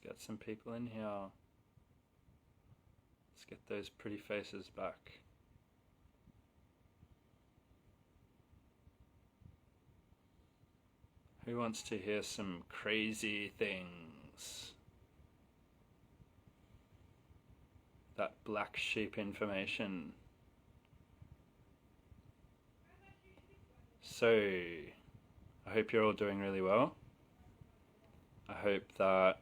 Let's get some people in here. Let's get those pretty faces back. Who wants to hear some crazy things? That black sheep information. So, I hope you're all doing really well. I hope that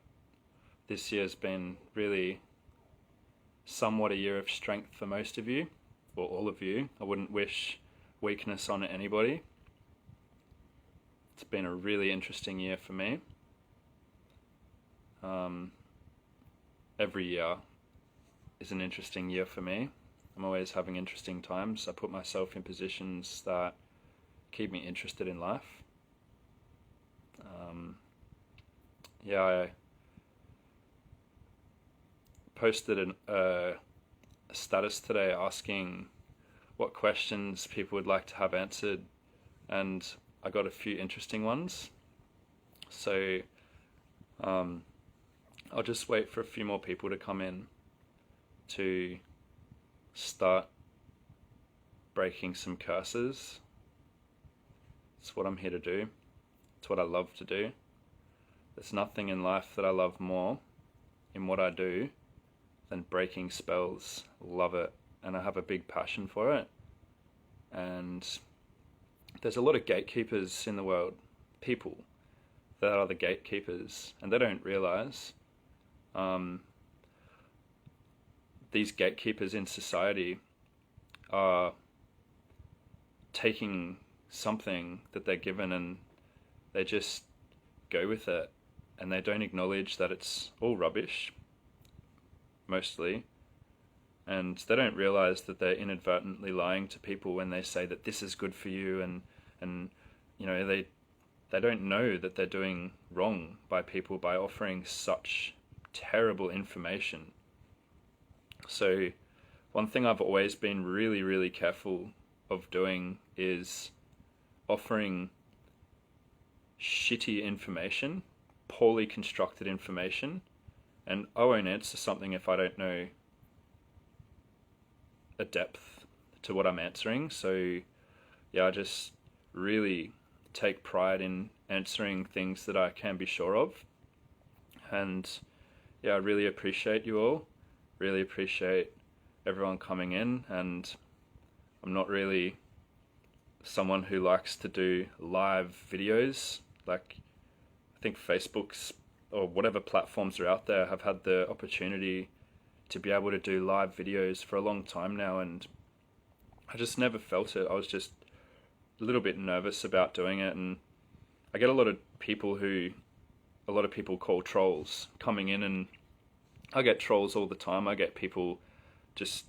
this year's been really somewhat a year of strength for most of you, or all of you. I wouldn't wish weakness on anybody. It's been a really interesting year for me. Every year is an interesting year for me. I'm always having interesting times. I put myself in positions that keep me interested in life. I posted a status today asking what questions people would like to have answered, and I got a few interesting ones. So I'll just wait for a few more people to come in to start breaking some curses. It's what I'm here to do. It's what I love to do. There's nothing in life that I love more in what I do than breaking spells. Love it. And I have a big passion for it. And there's a lot of gatekeepers in the world. People that are the gatekeepers. And they don't realize these gatekeepers in society are taking something that they're given and they just go with it, and they don't acknowledge that it's all rubbish, mostly, and they don't realize that they're inadvertently lying to people when they say that this is good for you, and you know, they don't know that they're doing wrong by people by offering such terrible information. So one thing I've always been really, really careful of doing is offering shitty information, poorly constructed information, and I won't answer something if I don't know a depth to what I'm answering. So yeah, I just really take pride in answering things that I can be sure of. And yeah, I really appreciate you all. Really appreciate everyone coming in, and I'm not really someone who likes to do live videos. Like, I think Facebook's or whatever platforms are out there have had the opportunity to be able to do live videos for a long time now, and I just never felt it. I was just a little bit nervous about doing it, and I get a lot of people call trolls coming in, and I get trolls all the time. I get people just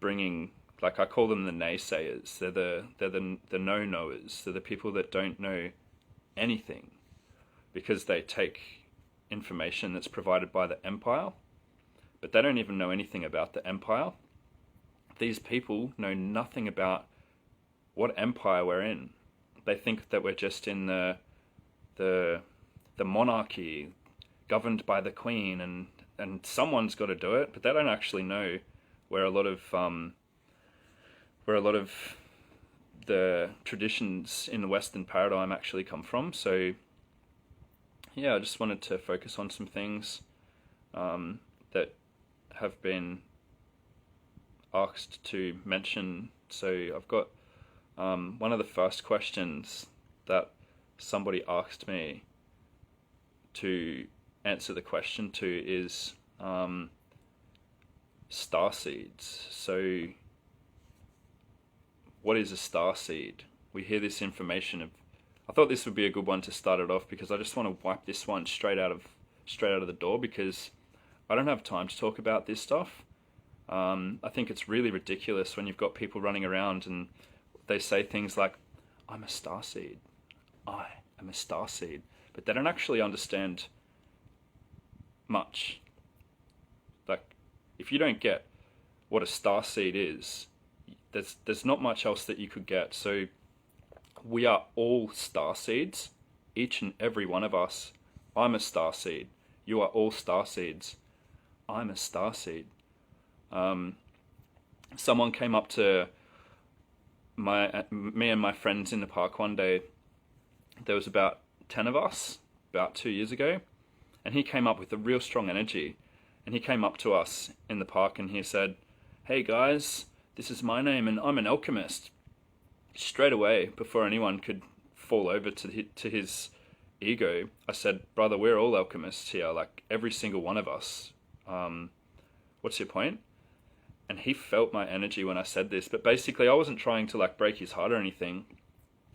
bringing, like, I call them the naysayers. They're the no-knowers. They're the people that don't know anything because they take information that's provided by the empire, but they don't even know anything about the empire. These people know nothing about what empire we're in. They think that we're just in the monarchy, governed by the queen, and someone's got to do it, but they don't actually know where a lot of the traditions in the Western paradigm actually come from. So yeah, I just wanted to focus on some things that have been asked to mention. So I've got one of the first questions that somebody asked me to answer the question to is star seeds. So what is a star seed? We hear this information I thought this would be a good one to start it off, because I just want to wipe this one straight out of the door, because I don't have time to talk about this stuff. I think it's really ridiculous when you've got people running around and they say things like, I'm a star seed. I am a star seed. But they don't actually understand much. Like, if you don't get what a star seed is, there's not much else that you could get. So we are all star seeds, each and every one of us. I'm a star seed. You are all starseeds. I'm a starseed. Someone came up to me and my friends in the park one day. There was about 10 of us, about 2 years ago, and he came up with a real strong energy. And he came up to us in the park and he said, "Hey guys, this is my name and I'm an alchemist." Straight away, before anyone could fall over to his ego, I said, "Brother, we're all alchemists here, like every single one of us. What's your point?" And he felt my energy when I said this, but basically I wasn't trying to like break his heart or anything.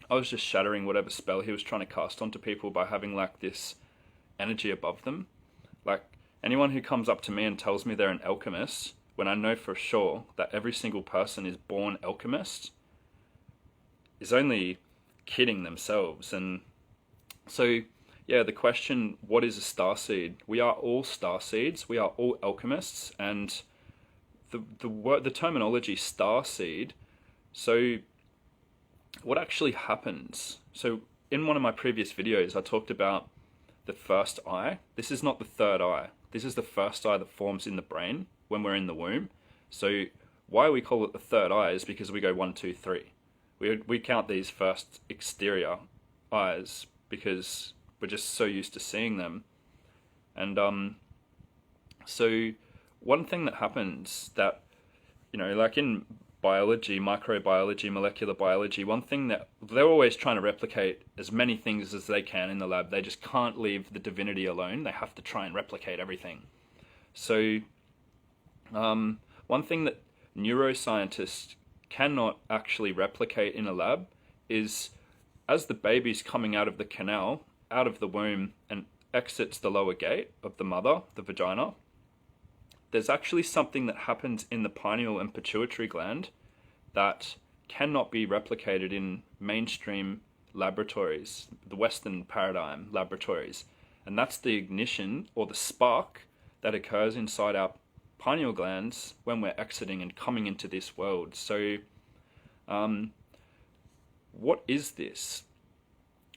I was just shattering whatever spell he was trying to cast onto people by having like this energy above them. Like anyone who comes up to me and tells me they're an alchemist, when I know for sure that every single person is born alchemist, is only kidding themselves. And so, yeah, the question, what is a starseed? We are all starseeds. We are all alchemists, and the terminology starseed. So, what actually happens? So, in one of my previous videos, I talked about the first eye. This is not the third eye. This is the first eye that forms in the brain when we're in the womb. So, why we call it the third eye is because we go 1, 2, 3. We count these first exterior eyes because we're just so used to seeing them. And so one thing that happens that, like in biology, microbiology, molecular biology, one thing that they're always trying to replicate as many things as they can in the lab. They just can't leave the divinity alone. They have to try and replicate everything. So one thing that neuroscientists cannot actually replicate in a lab is as the baby's coming out of the canal, out of the womb, and exits the lower gate of the mother, the vagina, there's actually something that happens in the pineal and pituitary gland that cannot be replicated in mainstream laboratories, the Western paradigm laboratories. And that's the ignition or the spark that occurs inside our pineal glands when we're exiting and coming into this world. So, what is this?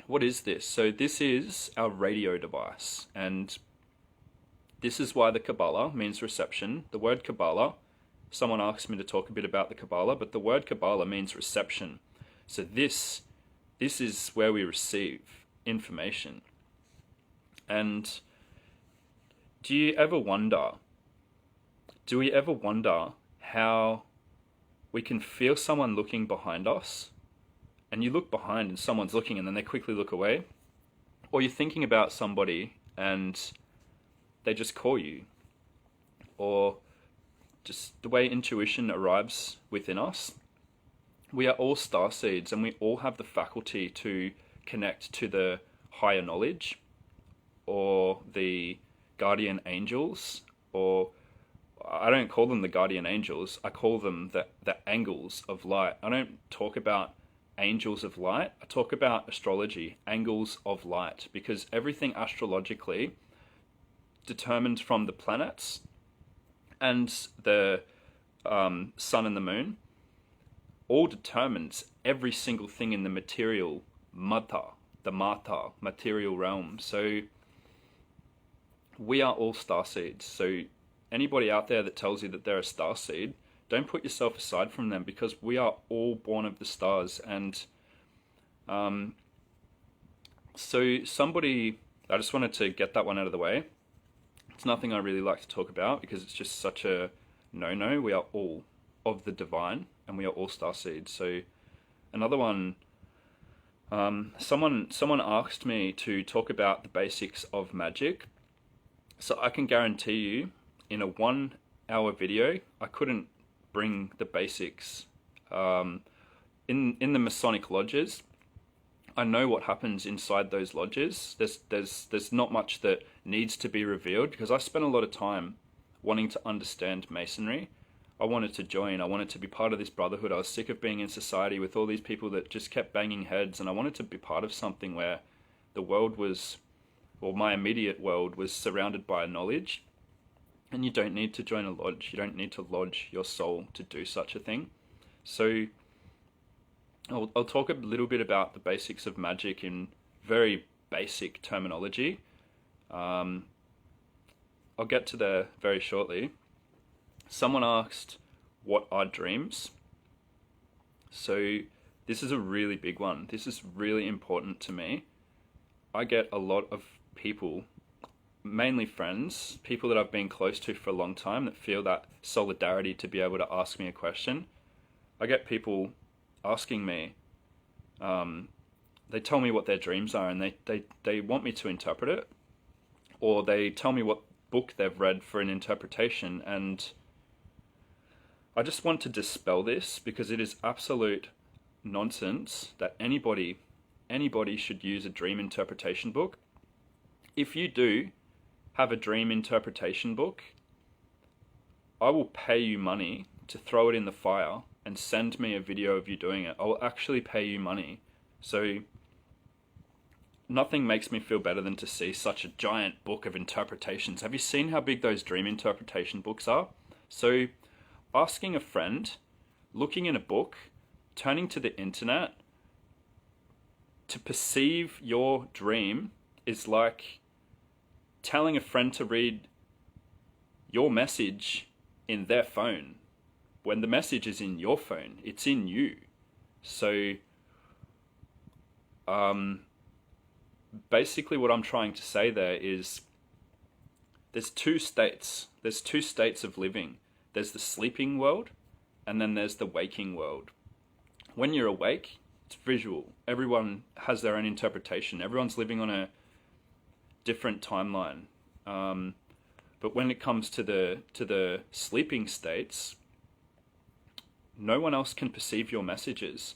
What is this? So this is our radio device, and this is why the Kabbalah means reception. The word Kabbalah, someone asked me to talk a bit about the Kabbalah, but the word Kabbalah means reception. So this is where we receive information. And do we ever wonder how we can feel someone looking behind us, and you look behind and someone's looking and then they quickly look away? Or you're thinking about somebody and they just call you? Or just the way intuition arrives within us. We are all starseeds and we all have the faculty to connect to the higher knowledge or the guardian angels, or I don't call them the guardian angels, I call them the angles of light. I don't talk about angels of light, I talk about astrology, angles of light, because everything astrologically determined from the planets and the sun and the moon all determines every single thing in the material material realm. So we are all starseeds. So anybody out there that tells you that they're a starseed, don't put yourself aside from them, because we are all born of the stars. And so I just wanted to get that one out of the way. It's nothing I really like to talk about because it's just such a no-no. We are all of the divine and we are all starseeds. So another one, someone asked me to talk about the basics of magic. So I can guarantee you, in a 1 hour video, I couldn't bring the basics. In the Masonic lodges, I know what happens inside those lodges. There's not much that needs to be revealed because I spent a lot of time wanting to understand Masonry. I wanted to join. I wanted to be part of this brotherhood. I was sick of being in society with all these people that just kept banging heads, and I wanted to be part of something where the world was, or my immediate world was surrounded by knowledge. And you don't need to join a lodge. You don't need to lodge your soul to do such a thing. So I'll talk a little bit about the basics of magic in very basic terminology. I'll get to there very shortly. Someone asked, what are dreams? So this is a really big one. This is really important to me. I get a lot of people, mainly friends, people that I've been close to for a long time, that feel that solidarity to be able to ask me a question. I get people asking me, they tell me what their dreams are, and they want me to interpret it, or they tell me what book they've read for an interpretation, and I just want to dispel this, because it is absolute nonsense that anybody should use a dream interpretation book. If you do have a dream interpretation book, I will pay you money to throw it in the fire and send me a video of you doing it. I will actually pay you money. So nothing makes me feel better than to see such a giant book of interpretations. Have you seen how big those dream interpretation books are? So asking a friend, looking in a book, turning to the internet to perceive your dream is like telling a friend to read your message in their phone when the message is in your phone. It's in you. So basically what I'm trying to say there is there's two states of living. There's the sleeping world, and then there's the waking world. When you're awake, it's visual. Everyone has their own interpretation. Everyone's living on a different timeline. But when it comes to the sleeping states, no one else can perceive your messages.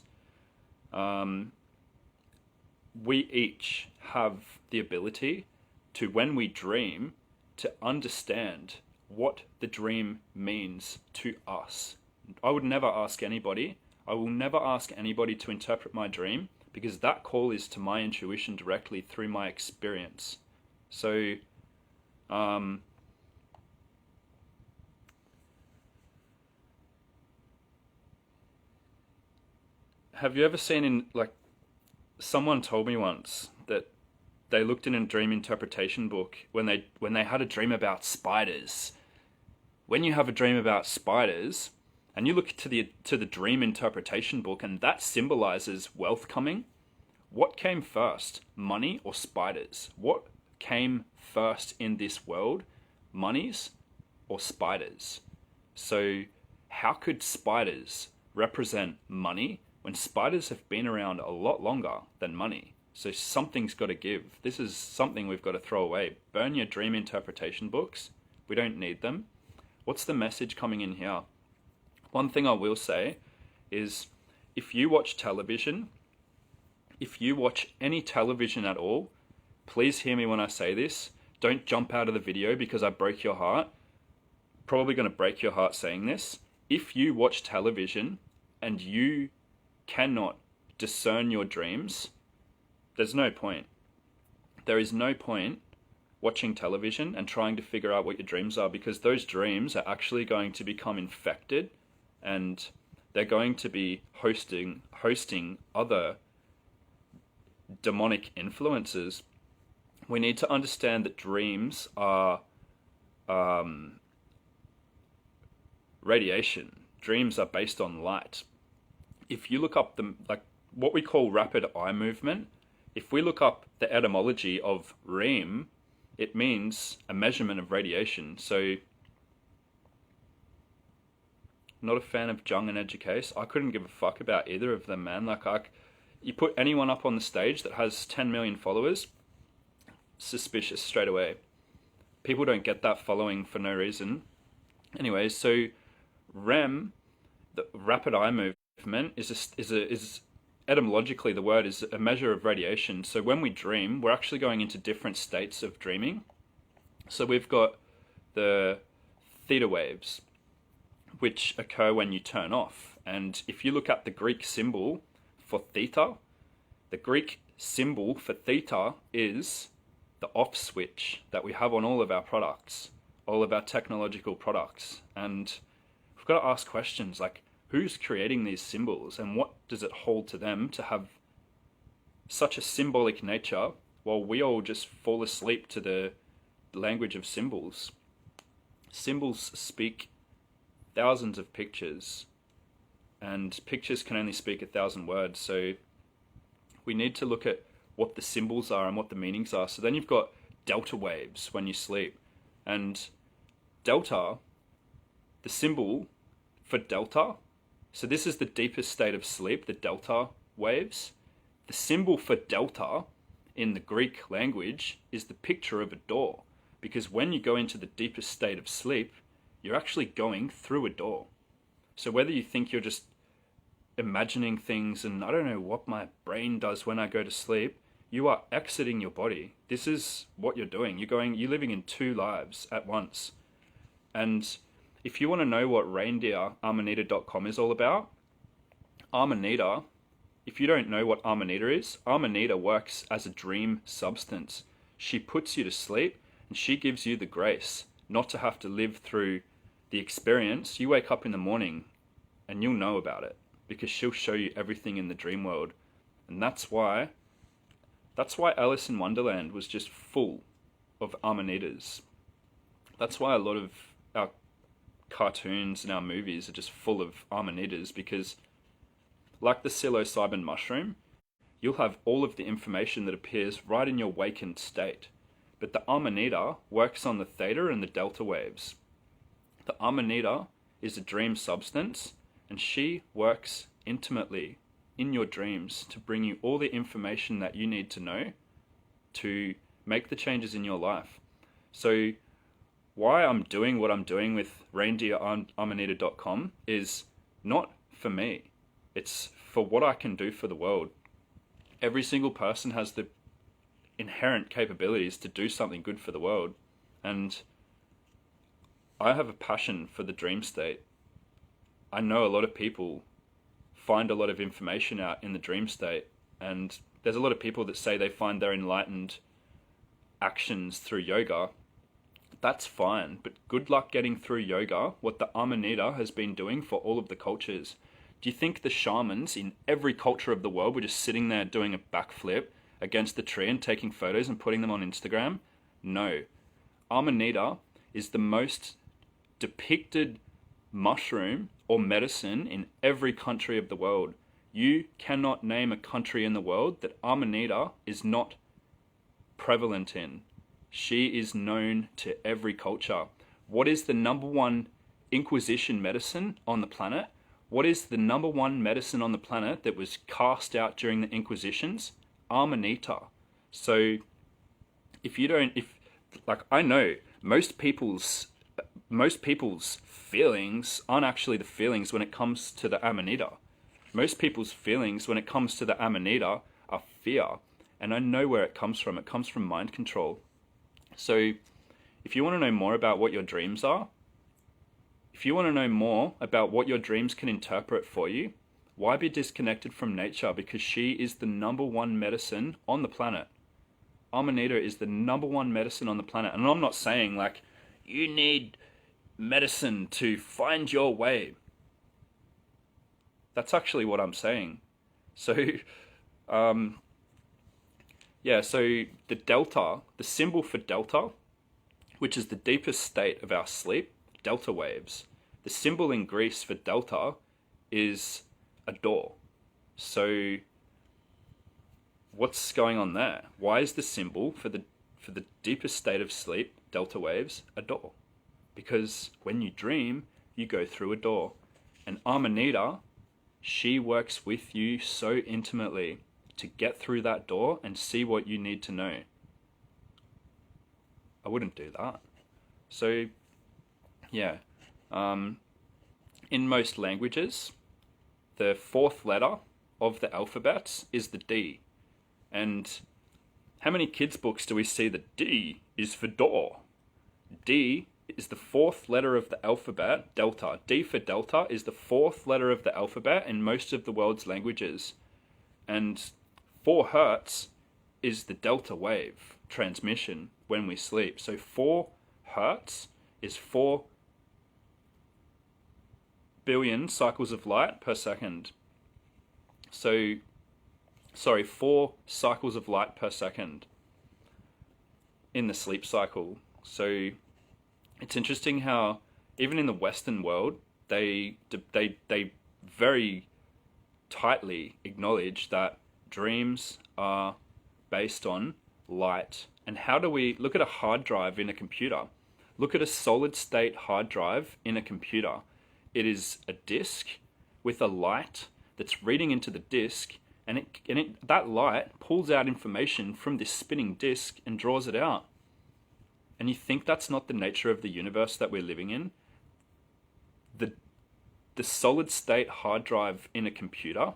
We each have the ability to, when we dream, to understand what the dream means to us. I would never ask anybody. I will never ask anybody to interpret my dream, because that call is to my intuition directly through my experience. So, have you ever seen someone told me once that they looked in a dream interpretation book when they had a dream about spiders. When you have a dream about spiders and you look to the dream interpretation book, and that symbolizes wealth coming, what came first, money or spiders? What came first in this world, monies or spiders? So how could spiders represent money when spiders have been around a lot longer than money? So something's got to give. This is something we've got to throw away. Burn your dream interpretation books. We don't need them. What's the message coming in here? One thing I will say is, if you watch television, if you watch any television at all, please hear me when I say this. Don't jump out of the video because I broke your heart. Probably going to break your heart saying this. If you watch television and you cannot discern your dreams, there's no point. There is no point watching television and trying to figure out what your dreams are, because those dreams are actually going to become infected, and they're going to be hosting other demonic influences. We need to understand that dreams are radiation. Dreams are based on light. If you look up what we call rapid eye movement, if we look up the etymology of REM, it means a measurement of radiation. So, not a fan of Jung and Educase. I couldn't give a fuck about either of them, man. You put anyone up on the stage that has 10 million followers, suspicious straight away. People don't get that following for no reason. Anyway, so REM, the rapid eye movement, is etymologically, the word is a measure of radiation. So when we dream, we're actually going into different states of dreaming. So we've got the theta waves, which occur when you turn off. And if you look at the Greek symbol for theta, the Greek symbol for theta is the off switch that we have on all of our products, all of our technological products. And we've got to ask questions like, who's creating these symbols, and what does it hold to them to have such a symbolic nature while we all just fall asleep to the language of symbols? symbols speak thousands of pictures, and pictures can only speak 1,000 words. So we need to look at what the symbols are and what the meanings are. So then you've got delta waves when you sleep. And delta, the symbol for delta, so this is the deepest state of sleep, the delta waves. The symbol for delta in the Greek language is the picture of a door. Because when you go into the deepest state of sleep, you're actually going through a door. So whether you think you're just imagining things and I don't know what my brain does when I go to sleep, you are exiting your body. This is what you're doing. You're living in two lives at once. And if you want to know what reindeeramanita.com is all about, Amanita, if you don't know what Amanita is, Amanita works as a dream substance. She puts you to sleep and she gives you the grace not to have to live through the experience. You wake up in the morning and you'll know about it because she'll show you everything in the dream world. And that's why Alice in Wonderland was just full of Amanitas. That's why a lot of our cartoons and our movies are just full of Amanitas, because like the psilocybin mushroom, you'll have all of the information that appears right in your wakened state. But the Amanita works on the theta and the delta waves. The Amanita is a dream substance, and she works intimately in your dreams to bring you all the information that you need to know to make the changes in your life. So why I'm doing what I'm doing with reindeeramanita.com is not for me. It's for what I can do for the world. Every single person has the inherent capabilities to do something good for the world. And I have a passion for the dream state. I know a lot of people find a lot of information out in the dream state, and there's a lot of people that say they find their enlightened actions through yoga. That's fine, but good luck getting through yoga what the Amanita has been doing for all of the cultures. Do you think the shamans in every culture of the world were just sitting there doing a backflip against the tree and taking photos and putting them on Instagram? No. Amanita is the most depicted mushroom or medicine in every country of the world. You cannot name a country in the world that Amanita is not prevalent in. She is known to every culture. What is the number one Inquisition medicine on the planet? What is the number one medicine on the planet that was cast out during the Inquisitions? Amanita. So I know most people's feelings aren't actually the feelings when it comes to the Amanita. Most people's feelings when it comes to the Amanita are fear. And I know where it comes from. It comes from mind control. So if you want to know more about what your dreams are, if you want to know more about what your dreams can interpret for you, why be disconnected from nature? Because she is the number one medicine on the planet. Amanita is the number one medicine on the planet. And I'm not saying like, you need medicine to find your way. That's actually what I'm saying. So, so the delta, the symbol for delta, which is the deepest state of our sleep, delta waves. The symbol in Greece for delta is a door. So what's going on there? Why is the symbol for the deepest state of sleep, delta waves, a door? Because when you dream, you go through a door. And Amanita, she works with you so intimately to get through that door and see what you need to know. I wouldn't do that. So, yeah. In most languages, the fourth letter of the alphabet is the D. And how many kids' books do we see that D is for door? D is the fourth letter of the alphabet, delta. D for delta is the fourth letter of the alphabet in most of the world's languages. And 4 hertz is the delta wave transmission when we sleep. So 4 hertz is 4 billion cycles of light per second. So, 4 cycles of light per second in the sleep cycle. So It's interesting how even in the Western world, they very tightly acknowledge that dreams are based on light. And how do we look at a hard drive in a computer? Look at a solid state hard drive in a computer. It is a disk with a light that's reading into the disk, and that light pulls out information from this spinning disk and draws it out. And you think that's not the nature of the universe that we're living in? The the solid state hard drive in a computer,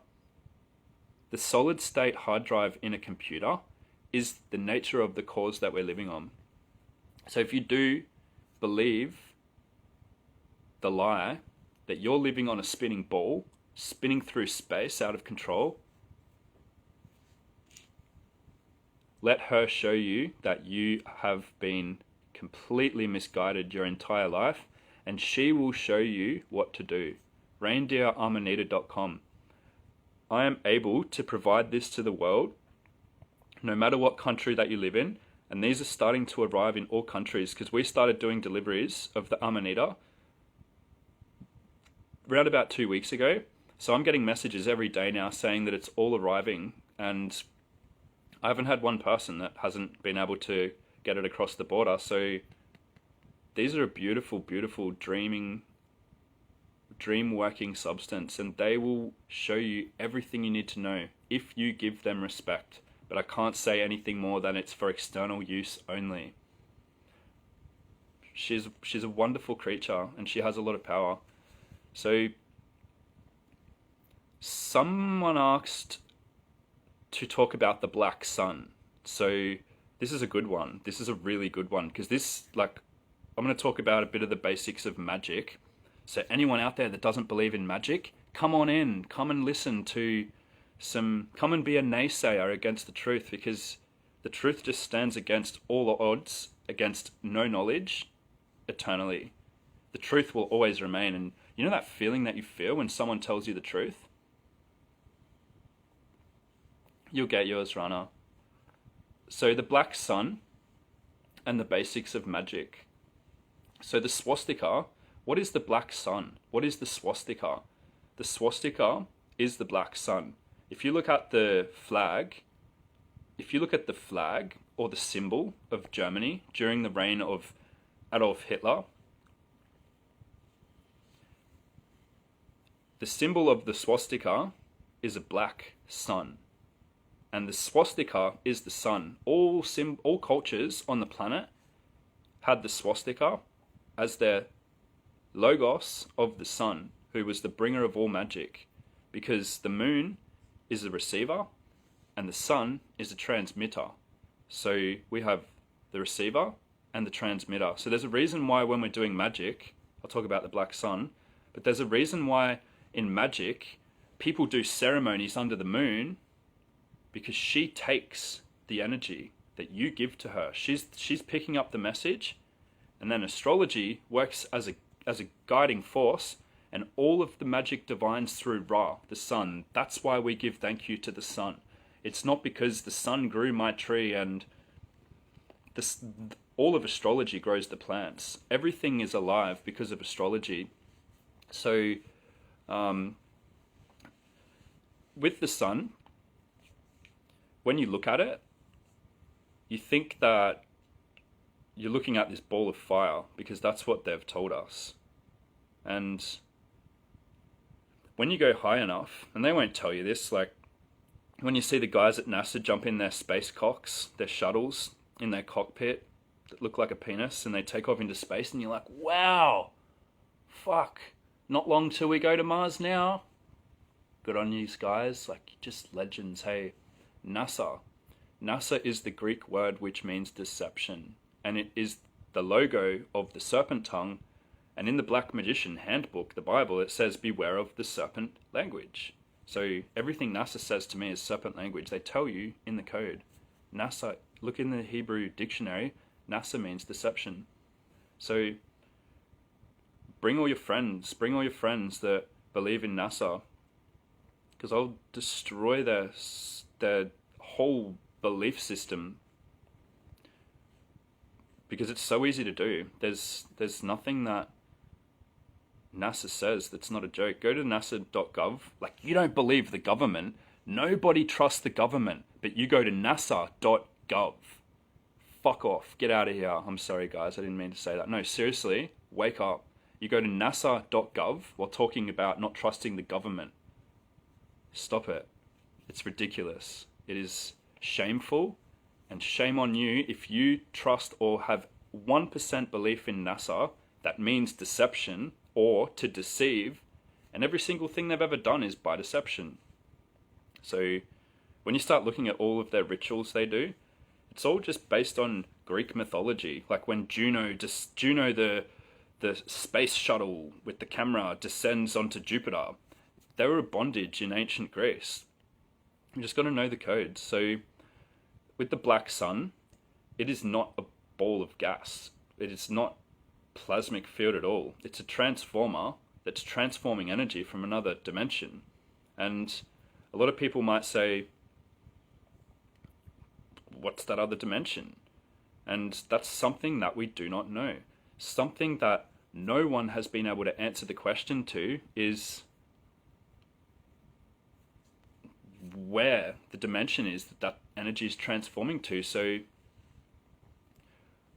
the solid state hard drive in a computer is the nature of the cause that we're living on. So if you do believe the lie that you're living on a spinning ball, spinning through space out of control, let her show you that you have been completely misguided your entire life, and she will show you what to do. ReindeerAmanita.com. I am able to provide this to the world, no matter what country that you live in, and these are starting to arrive in all countries because we started doing deliveries of the Amanita around about 2 weeks ago. So I'm getting messages every day now saying that it's all arriving, and I haven't had one person that hasn't been able to get it across the border. So these are a beautiful, beautiful dream working substance, and they will show you everything you need to know if you give them respect. But I can't say anything more than it's for external use only. She's a wonderful creature, and she has a lot of power. So someone asked to talk about the black sun. So this is a good one. This is a really good one because I'm going to talk about a bit of the basics of magic. So anyone out there that doesn't believe in magic, come on in, come and listen to come and be a naysayer against the truth, because the truth just stands against all the odds, against no knowledge, eternally. The truth will always remain. And you know that feeling that you feel when someone tells you the truth? You'll get yours, Rana. So the black sun and the basics of magic. So the swastika, what is the black sun? What is the swastika? The swastika is the black sun. If you look at the flag, or the symbol of Germany during the reign of Adolf Hitler, the symbol of the swastika is a black sun. And the swastika is the sun. All cultures on the planet had the swastika as their logos of the sun, who was the bringer of all magic, because the moon is the receiver and the sun is the transmitter. So we have the receiver and the transmitter. So there's a reason why when we're doing magic, I'll talk about the black sun, but there's a reason why in magic people do ceremonies under the moon, because she takes the energy that you give to her. She's picking up the message, and then astrology works as a guiding force, and all of the magic divines through Ra, the sun. That's why we give thank you to the sun. It's not because the sun grew my tree and all of astrology grows the plants. Everything is alive because of astrology. So with the sun, when you look at it, you think that you're looking at this ball of fire because that's what they've told us. And when you go high enough, and they won't tell you this, like when you see the guys at NASA jump in their space cocks, their shuttles in their cockpit that look like a penis, and they take off into space, and you're like, wow, fuck, not long till we go to Mars now. Good on you guys, like just legends. Hey, NASA is the Greek word which means deception, and it is the logo of the serpent tongue. And in the Black Magician Handbook, the Bible, it says beware of the serpent language. So everything NASA says to me is serpent language. They tell you in the code. NASA, look in the Hebrew dictionary, NASA means deception. So bring all your friends that believe in NASA, because I'll destroy their whole belief system. because it's so easy to do. There's nothing that NASA says that's not a joke. Go to nasa.gov. Like, you don't believe the government. Nobody trusts the government, but you go to nasa.gov. Fuck off. Get out of here. I'm sorry, guys. I didn't mean to say that. No, seriously, wake up. You go to nasa.gov while talking about not trusting the government. Stop it. It's ridiculous. It is shameful, and shame on you if you trust or have 1% belief in NASA. That means deception or to deceive, and every single thing they've ever done is by deception. So when you start looking at all of their rituals they do, it's all just based on Greek mythology. Like when Juno, the space shuttle with the camera, descends onto Jupiter. They were a bondage in ancient Greece. You just got to know the codes. So with the black sun, it is not a ball of gas. It is not plasmic field at all. It's a transformer that's transforming energy from another dimension. And a lot of people might say, what's that other dimension? And that's something that we do not know. Something that no one has been able to answer the question to is where the dimension is that energy is transforming to. So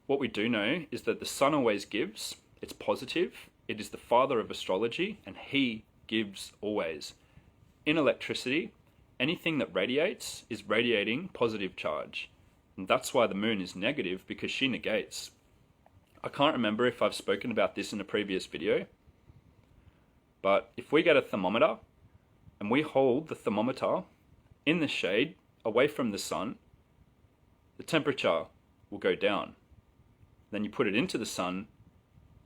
what we do know is that the sun always gives. It's positive. It is the father of astrology, and he gives always. In electricity, anything that radiates is radiating positive charge. And that's why the moon is negative, because she negates. I can't remember if I've spoken about this in a previous video, but if we get a thermometer and we hold the thermometer in the shade away from the sun, the temperature will go down. Then you put it into the sun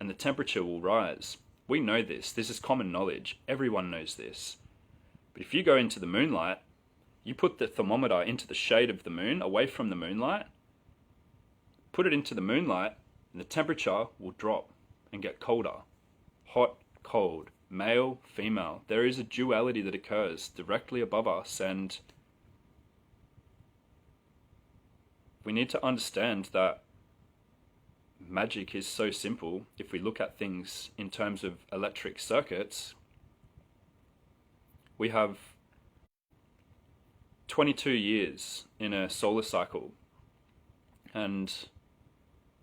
and the temperature will rise. We know this. This is common knowledge. Everyone knows this. But if you go into the moonlight, you put the thermometer into the shade of the moon, away from the moonlight, put it into the moonlight, and the temperature will drop and get colder. Hot, cold, male, female. There is a duality that occurs directly above us, and we need to understand that magic is so simple. If we look at things in terms of electric circuits, we have 22 years in a solar cycle, and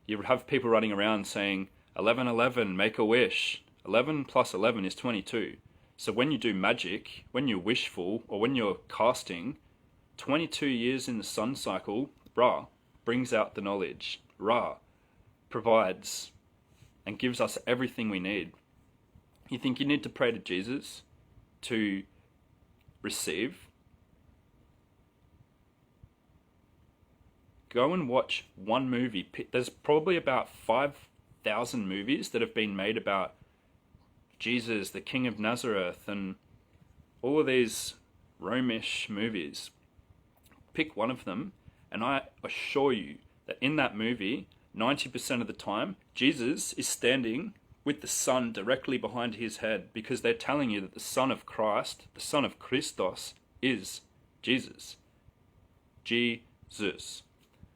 you would have people running around saying 1111, make a wish. 11 plus 11 is 22. So when you do magic, when you're wishful, or when you're casting, 22 years in the sun cycle, Ra brings out the knowledge. Ra provides and gives us everything we need. You think you need to pray to Jesus to receive? Go and watch one movie. There's probably about 5,000 movies that have been made about Jesus, the King of Nazareth, and all of these Romish movies. Pick one of them, and I assure you that in that movie, 90% of the time, Jesus is standing with the sun directly behind his head, because they're telling you that the Son of Christ, the Son of Christos, is Jesus. Jesus.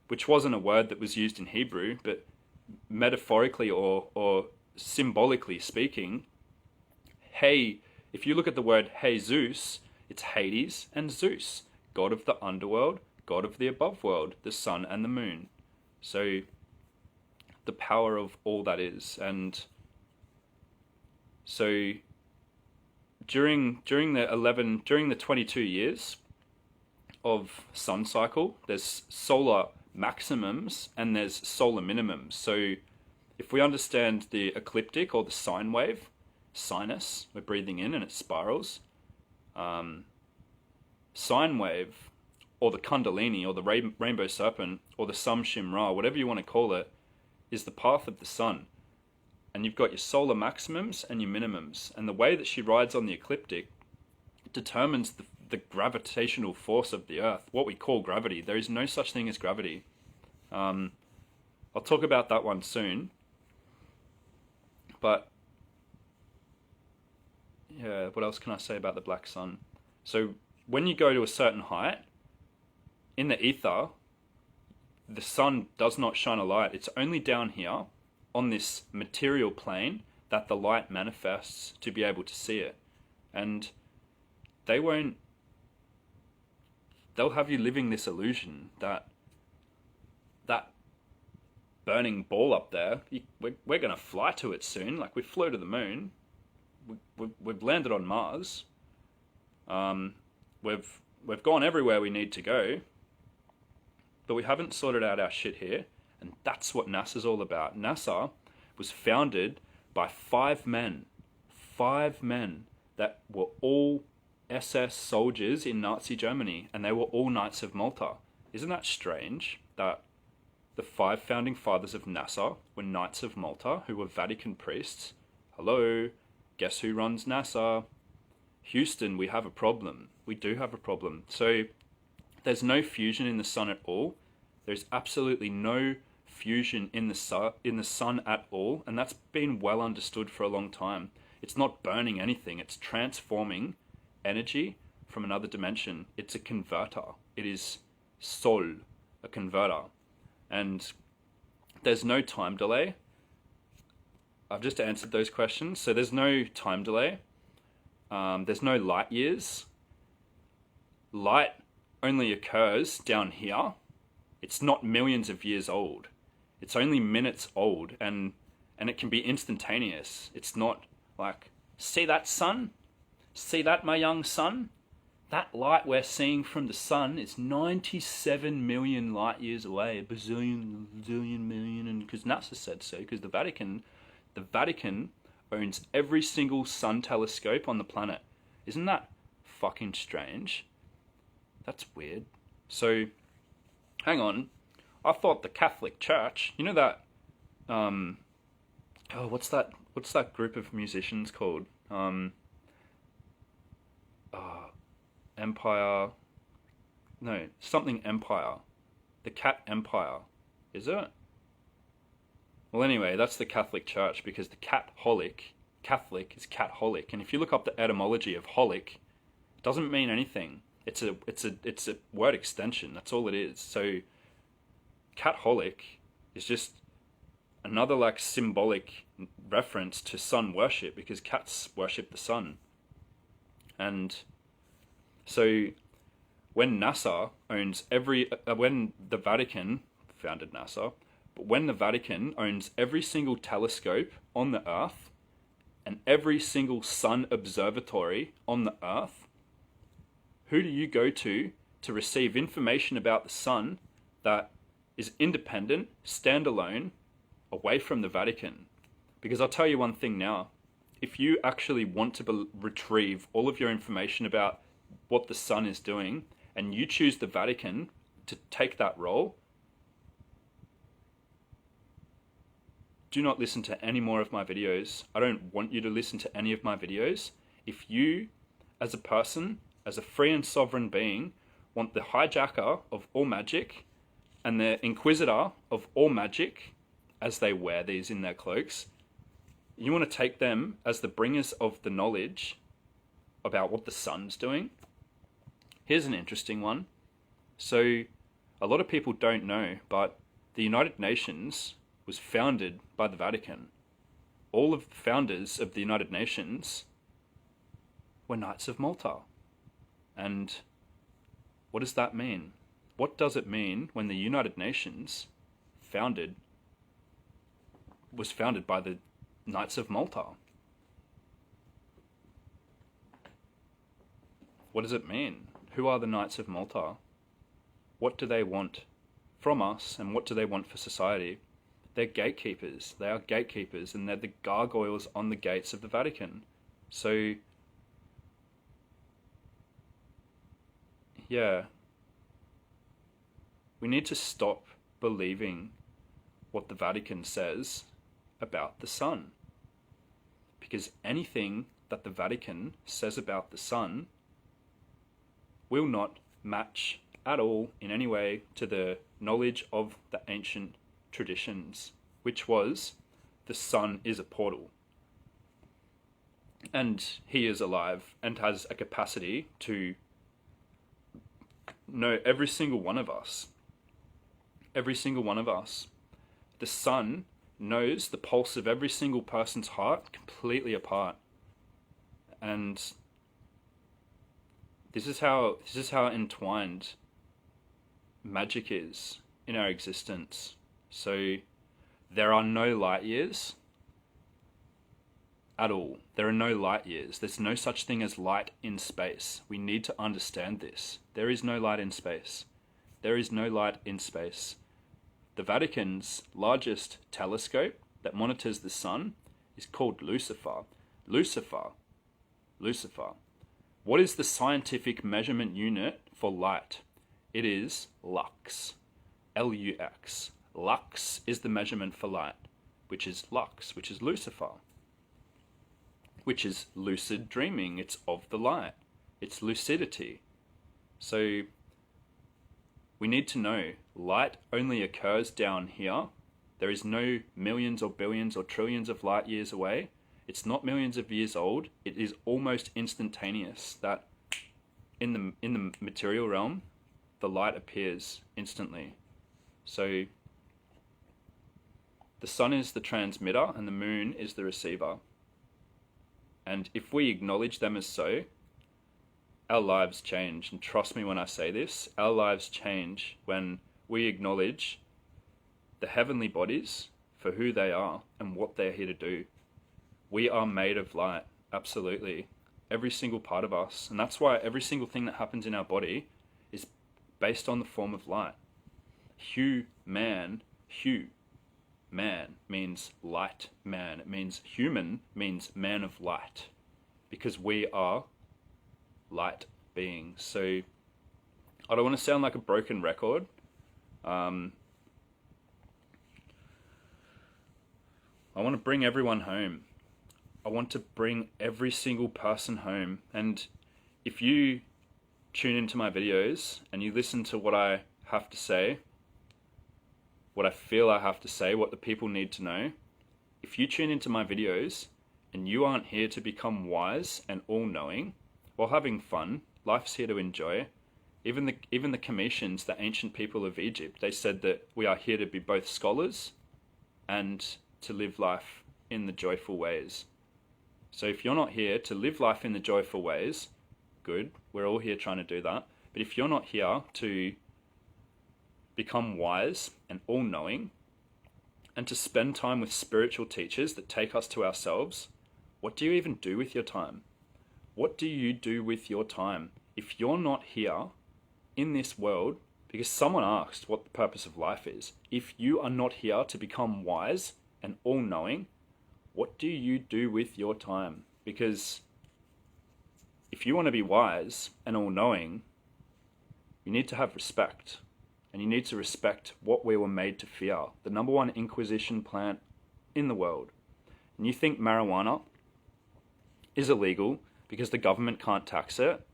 Which wasn't a word that was used in Hebrew, but metaphorically or symbolically speaking, if you look at the word Jesus, it's Hades and Zeus, god of the underworld, god of the above world, the sun and the moon. So the power of all that is. And so during the 22 years of sun cycle, there's solar maximums and there's solar minimums. So if we understand the ecliptic or the sine wave, sinus, we're breathing in and it spirals. Sine wave, or the kundalini, or the rainbow serpent, or the Samshim Ra, whatever you want to call it, is the path of the sun. And you've got your solar maximums and your minimums. And the way that she rides on the ecliptic determines the gravitational force of the earth, what we call gravity. There is no such thing as gravity. I'll talk about that one soon. But yeah, what else can I say about the black sun? So when you go to a certain height, in the ether, the sun does not shine a light. It's only down here on this material plane that the light manifests to be able to see it. And they won't, they'll have you living this illusion that that burning ball up there, we're going to fly to it soon. Like, we flew to the moon. We've landed on Mars. We've gone everywhere we need to go, but we haven't sorted out our shit here. And that's what NASA's all about. NASA was founded by 5 men that were all SS soldiers in Nazi Germany, and they were all Knights of Malta. Isn't that strange that the 5 founding fathers of NASA were Knights of Malta, who were Vatican priests? Hello, guess who runs NASA? Houston, we have a problem. We do have a problem. So there's no fusion in the sun at all. There's absolutely no fusion in the sun at all, and that's been well understood for a long time. It's not burning anything. It's transforming energy from another dimension. It's a converter. It is Sol, a converter. And there's no time delay. I've just answered those questions. So there's no time delay. There's no light years. Light only occurs down here. It's not millions of years old. It's only minutes old, and it can be instantaneous. It's not like, see that sun? See that, my young son? That light we're seeing from the sun is 97 million light years away, a bazillion, million, and because NASA said so, because the Vatican owns every single sun telescope on the planet. Isn't that fucking strange? That's weird. So, hang on. I thought the Catholic Church, you know that, what's that group of musicians called? Empire, no, something Empire. The Cat Empire, is it? Well, anyway, that's the Catholic Church, because the Catholic is cat-holic, and if you look up the etymology of holic, it doesn't mean anything. It's a word extension. That's all it is. So, cat-holic is just another like symbolic reference to sun worship, because cats worship the sun. And so when NASA owns when the Vatican founded NASA, but when the Vatican owns every single telescope on the Earth and every single sun observatory on the Earth, who do you go to receive information about the sun that is independent, standalone, away from the Vatican? Because I'll tell you one thing now. If you actually want to retrieve all of your information about what the sun is doing, and you choose the Vatican to take that role, do not listen to any more of my videos. I don't want you to listen to any of my videos. If you, as a person, as a free and sovereign being, want the hijacker of all magic and the inquisitor of all magic, as they wear these in their cloaks, you want to take them as the bringers of the knowledge about what the sun's doing. Here's an interesting one. So, a lot of people don't know, but the United Nations was founded by the Vatican. All of the founders of the United Nations were Knights of Malta. And what does that mean? What does it mean when the United Nations was founded by the Knights of Malta? What does it mean? Who are the Knights of Malta? What do they want from us, and what do they want for society? They're gatekeepers. They are gatekeepers, and they're the gargoyles on the gates of the Vatican. So, yeah, we need to stop believing what the Vatican says about the sun. Because anything that the Vatican says about the sun will not match at all in any way to the knowledge of the ancient traditions, which was the sun is a portal. And he is alive and has a capacity to know every single one of us. Every single one of us. The sun knows the pulse of every single person's heart completely apart. And this is how entwined magic is in our existence. So there are no light years at all. There are no light years. There's no such thing as light in space. We need to understand this. There is no light in space. There is no light in space. The Vatican's largest telescope that monitors the sun is called Lucifer. Lucifer. What is the scientific measurement unit for light? It is lux. Lux. Lux is the measurement for light, which is lux, which is Lucifer, which is lucid dreaming. It's of the light. It's lucidity. So we need to know light only occurs down here. There is no millions or billions or trillions of light years away. It's not millions of years old. It is almost instantaneous that in the material realm, the light appears instantly. So the sun is the transmitter and the moon is the receiver. And if we acknowledge them as so, our lives change. And trust me when I say this, our lives change when we acknowledge the heavenly bodies for who they are and what they're here to do. We are made of light, absolutely. Every single part of us. And that's why every single thing that happens in our body is based on the form of light. Hugh man means light man. It means human means man of light. Because we are light beings. So I don't want to sound like a broken record. I want to bring everyone home. I want to bring every single person home. And if you tune into my videos and you listen to what I have to say, what I feel I have to say, what the people need to know, if you tune into my videos and you aren't here to become wise and all-knowing while having fun, life's here to enjoy. Even the Cometians, the ancient people of Egypt, they said that we are here to be both scholars and to live life in the joyful ways. So if you're not here to live life in the joyful ways, good, we're all here trying to do that. But if you're not here to become wise and all-knowing and to spend time with spiritual teachers that take us to ourselves, what do you even do with your time? What do you do with your time if you're not here in this world? Because someone asked what the purpose of life is. If you are not here to become wise and all-knowing, what do you do with your time? Because if you want to be wise and all-knowing, you need to have respect. And you need to respect what we were made to fear. The number one inquisition plant in the world. And you think marijuana is illegal because the government can't tax it?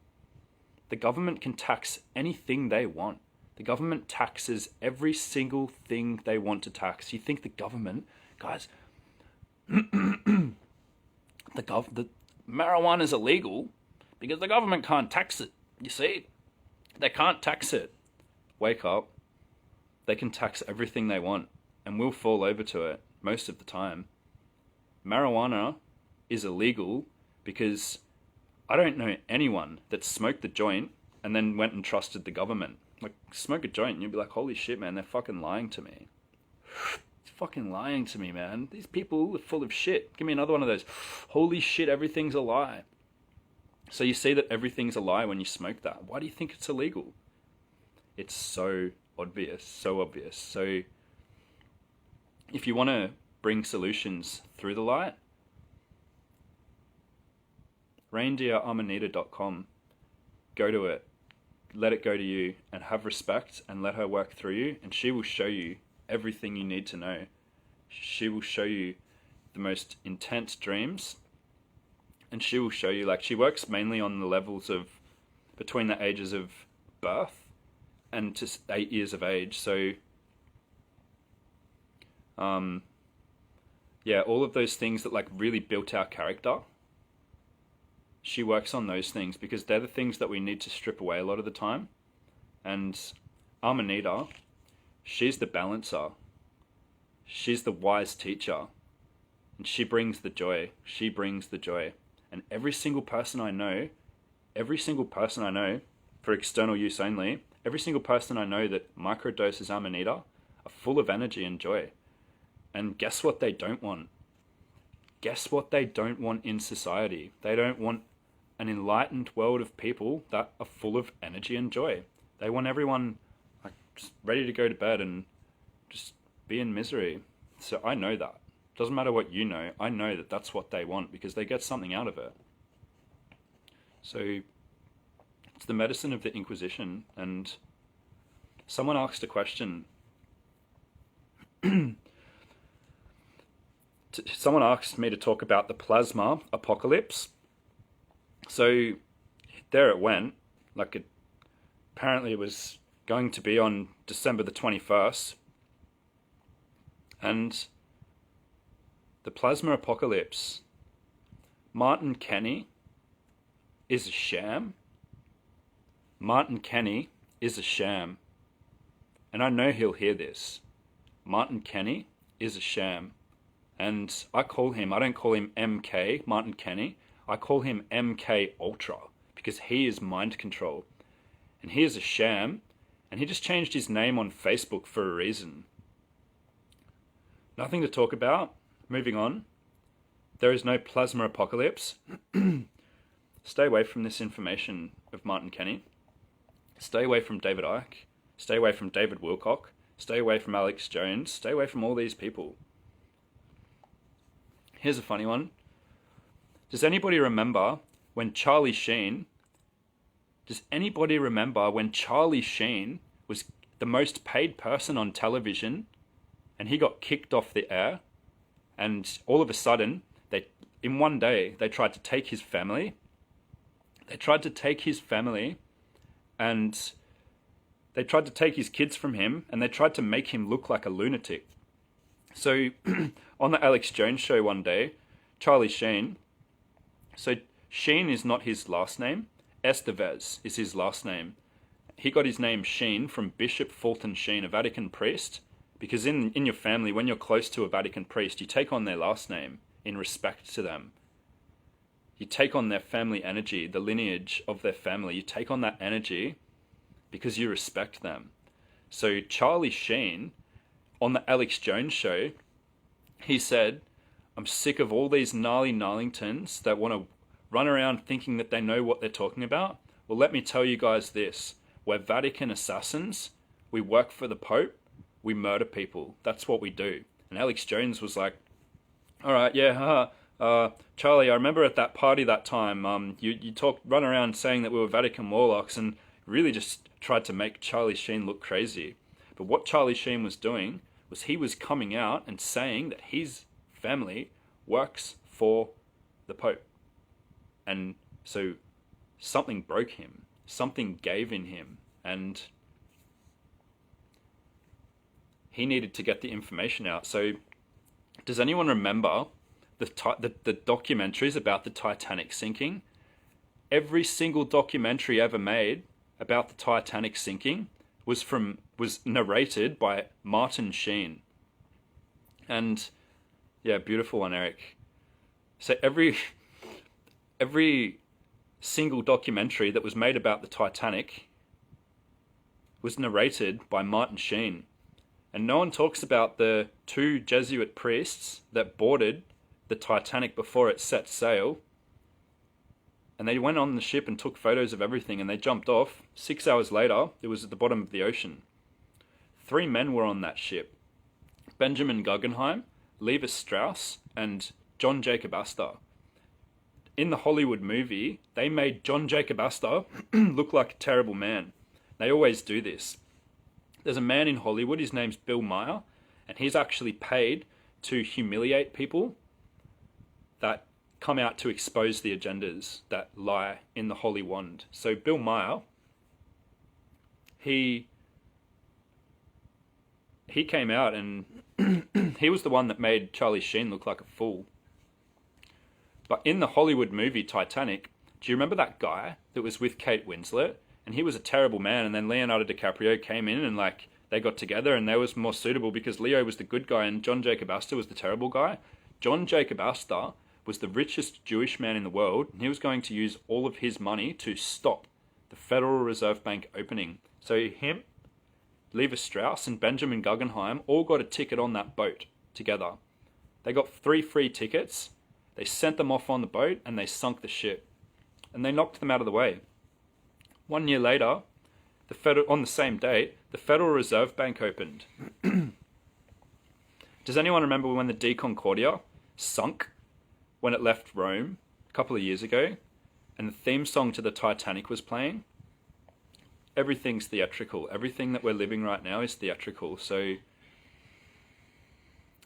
The government can tax anything they want. The government taxes every single thing they want to tax. You think the government, guys, the marijuana is illegal because the government can't tax it. You see? They can't tax it. Wake up. They can tax everything they want and we'll fall over to it most of the time. Marijuana is illegal because I don't know anyone that smoked the joint and then went and trusted the government. Like, smoke a joint and you'll be like, holy shit, man, they're fucking lying to me. It's fucking lying to me, man. These people are full of shit. Give me another one of those. Holy shit, everything's a lie. So you see that everything's a lie when you smoke that. Why do you think it's illegal? It's so obvious, so obvious. So if you want to bring solutions through the light, reindeeramanita.com, go to it, let it go to you, and have respect and let her work through you, and she will show you everything you need to know. She will show you the most intense dreams, and she will show you, like, she works mainly on the levels of between the ages of birth and to 8 years of age. So yeah, all of those things that like really built our character, she works on those things because they're the things that we need to strip away a lot of the time. And Amanita, She's the balancer. She's the wise teacher. And she brings the joy. She brings the joy. And every single person I know, for external use only, every single person I know that microdoses Amanita are full of energy and joy. And guess what they don't want? Guess what they don't want in society? They don't want an enlightened world of people that are full of energy and joy. They want everyone like just ready to go to bed and just be in misery. So I know that. Doesn't matter what you know, I know that that's what they want because they get something out of it. So it's the medicine of the Inquisition. And someone asked a question. Someone asked me to talk about the plasma apocalypse. So there it went. Apparently it was going to be on December the 21st. And the plasma apocalypse, Martin Kenny is a sham. Martin Kenny is a sham. And I know he'll hear this. Martin Kenny is a sham. And I don't call him MK, Martin Kenny. I call him MK Ultra because he is mind control. And he is a sham. And he just changed his name on Facebook for a reason. Nothing to talk about. Moving on. There is no plasma apocalypse. Stay away from this information of Martin Kenny. Stay away from David Icke. Stay away from David Wilcock. Stay away from Alex Jones. Stay away from all these people. Here's a funny one. Does anybody remember when Charlie Sheen was the most paid person on television and he got kicked off the air? And all of a sudden, in one day, they tried to take his family. And they tried to take his kids from him, and they tried to make him look like a lunatic. So, on the Alex Jones show one day, Charlie Sheen, so Sheen is not his last name, Estevez is his last name. He got his name Sheen from Bishop Fulton Sheen, a Vatican priest, because in your family, when you're close to a Vatican priest, you take on their last name in respect to them. You take on their family energy, the lineage of their family. You take on that energy because you respect them. So Charlie Sheen, on the Alex Jones show, he said, I'm sick of all these gnarly Gnarlingtons that want to run around thinking that they know what they're talking about. Well, let me tell you guys this. We're Vatican assassins. We work for the Pope. We murder people. That's what we do. And Alex Jones was like, all right, yeah, Charlie, I remember at that party that time, you run around saying that we were Vatican warlocks and really just tried to make Charlie Sheen look crazy. But what Charlie Sheen was doing was he was coming out and saying that his family works for the Pope. And so something broke him. Something gave in him. And he needed to get the information out. So does anyone remember the documentaries about the Titanic sinking? Every single documentary ever made about the Titanic sinking was narrated by Martin Sheen. And yeah, beautiful one, Eric. So every single documentary that was made about the Titanic was narrated by Martin Sheen. And no one talks about the 2 Jesuit priests that boarded the Titanic before it set sail. And they went on the ship and took photos of everything and they jumped off. 6 hours later, it was at the bottom of the ocean. 3 men were on that ship. Benjamin Guggenheim, Levi Strauss, and John Jacob Astor. In the Hollywood movie, they made John Jacob Astor look like a terrible man. They always do this. There's a man in Hollywood, his name's Bill Maher, and he's actually paid to humiliate people that come out to expose the agendas that lie in the Holy Wand. So Bill Maher, he came out and he was the one that made Charlie Sheen look like a fool. But in the Hollywood movie Titanic, do you remember that guy that was with Kate Winslet? And he was a terrible man, and then Leonardo DiCaprio came in and they got together, and they was more suitable because Leo was the good guy and John Jacob Astor was the terrible guy. John Jacob Astor was the richest Jewish man in the world, and he was going to use all of his money to stop the Federal Reserve Bank opening. So him, Levi Strauss, and Benjamin Guggenheim all got a ticket on that boat together. They got 3 free tickets. They sent them off on the boat, and they sunk the ship. And they knocked them out of the way. 1 year later, on the same date, the Federal Reserve Bank opened. Does anyone remember when the De Concordia sunk when it left Rome a couple of years ago, and the theme song to the Titanic was playing? Everything's theatrical. Everything that we're living right now is theatrical. So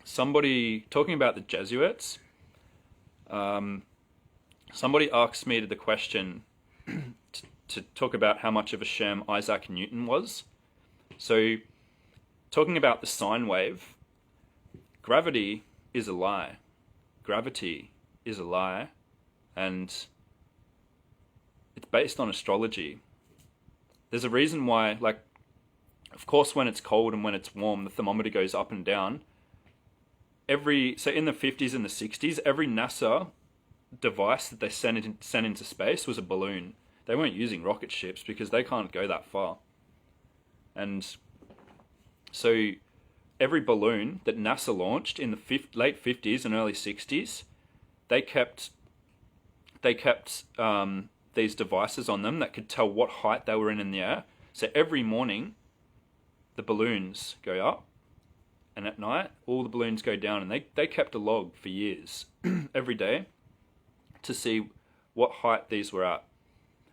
somebody, talking about the Jesuits, somebody asked me the question to talk about how much of a sham Isaac Newton was. So talking about the sine wave, gravity is a lie. Gravity is a lie, and it's based on astrology. There's a reason why, like, of course, when it's cold and when it's warm, the thermometer goes up and down. So in the 50s and the 60s, every NASA device that they sent into space was a balloon. They weren't using rocket ships because they can't go that far. And so every balloon that NASA launched in the late 50s and early 60s, they kept these devices on them that could tell what height they were in the air. So every morning, the balloons go up, and at night, all the balloons go down. And they kept a log for years, every day, to see what height these were at.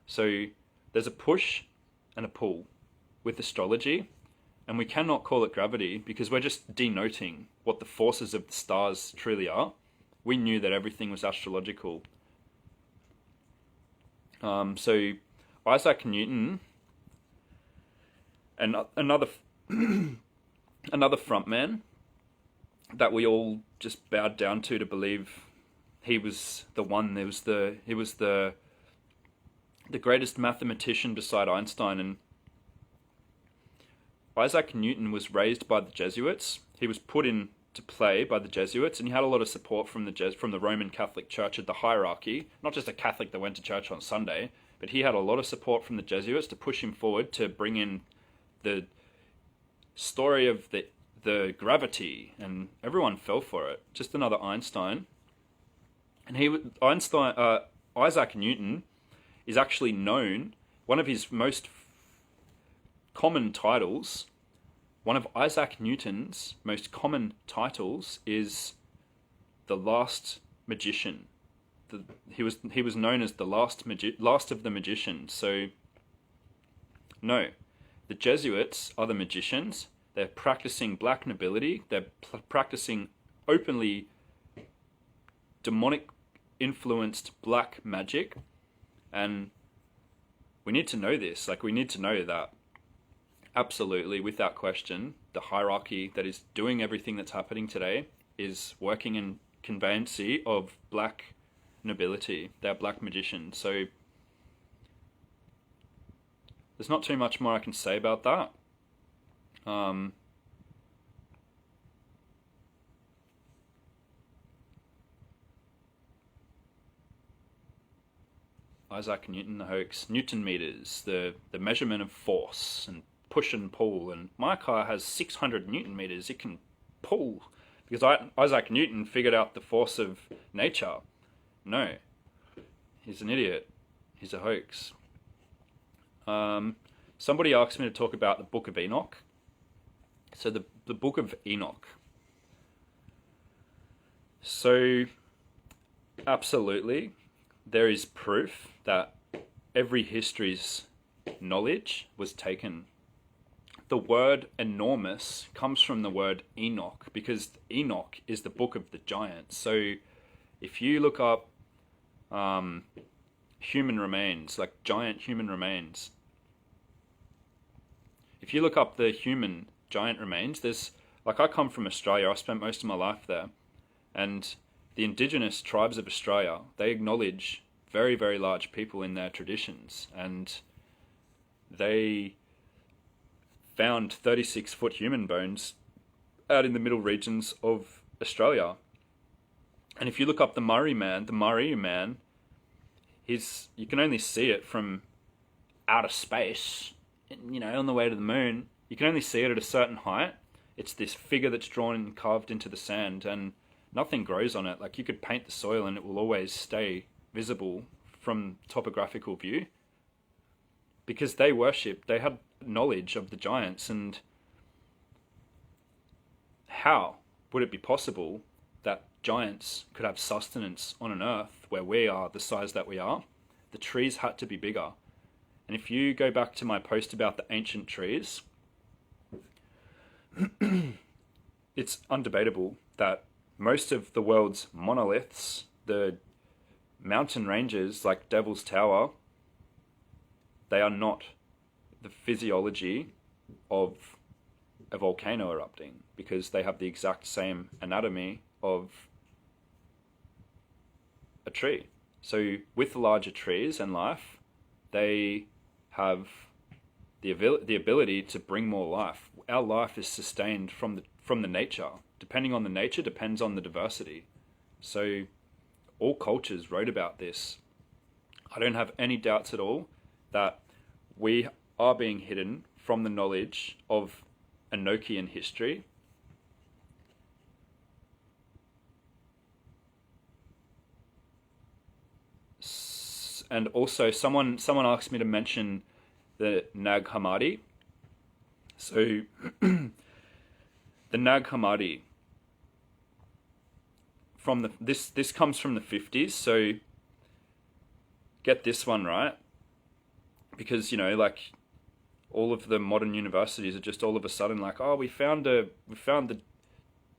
So there's a push and a pull with astrology, and we cannot call it gravity because we're just denoting what the forces of the stars truly are. We knew that everything was astrological. So Isaac Newton, and another frontman that we all just bowed down to believe he was the one. He was the greatest mathematician beside Einstein. And Isaac Newton was raised by the Jesuits. He was put into play by the Jesuits, and he had a lot of support from the Roman Catholic Church at the hierarchy. Not just a Catholic that went to church on Sunday, but he had a lot of support from the Jesuits to push him forward to bring in the story of the gravity, and everyone fell for it. Just another Einstein. And Isaac Newton is actually known, one of his most common titles, one of Isaac Newton's most common titles is the last magician. He was known as the last of the magicians. So, no, the Jesuits are the magicians. They're practicing black nobility. They're practicing openly demonic influenced black magic. And we need to know this. Like, we need to know that absolutely, without question, the hierarchy that is doing everything that's happening today is working in conveyancy of black nobility. They're black magicians. So there's not too much more I can say about that. Isaac Newton, the hoax, Newton meters, the measurement of force and push and pull, and my car has 600 Newton meters. It can pull because Isaac Newton figured out the force of nature. No, he's an idiot. He's a hoax. Somebody asked me to talk about the Book of Enoch. So the Book of Enoch. So absolutely, there is proof that every history's knowledge was taken. The word enormous comes from the word Enoch, because Enoch is the book of the giants. So if you look up human remains, like giant human remains, if you look up the human giant remains, there's, like, I come from Australia. I spent most of my life there, and the indigenous tribes of Australia, they acknowledge very, very large people in their traditions, and they found 36-foot human bones out in the middle regions of Australia. And if you look up the Murray Man, you can only see it from outer space, on the way to the moon. You can only see it at a certain height. It's this figure that's drawn and carved into the sand, and nothing grows on it. Like, you could paint the soil and it will always stay visible from topographical view, because they had knowledge of the giants. And how would it be possible that giants could have sustenance on an earth where we are the size that we are? The trees had to be bigger. And if you go back to my post about the ancient trees, it's undebatable that most of the world's monoliths, the mountain ranges like Devil's Tower, they are not the physiology of a volcano erupting, because they have the exact same anatomy of a tree. So with larger trees and life, they have the ability to bring more life. Our life is sustained from the nature. Depending on the nature, depends on the diversity. So all cultures wrote about this. I don't have any doubts at all that we are being hidden from the knowledge of Enochian history. And also, someone asked me to mention the Nag Hammadi. So, the Nag Hammadi, this comes from the 50s. So, get this one right, because all of the modern universities are just all of a sudden like, oh, we found the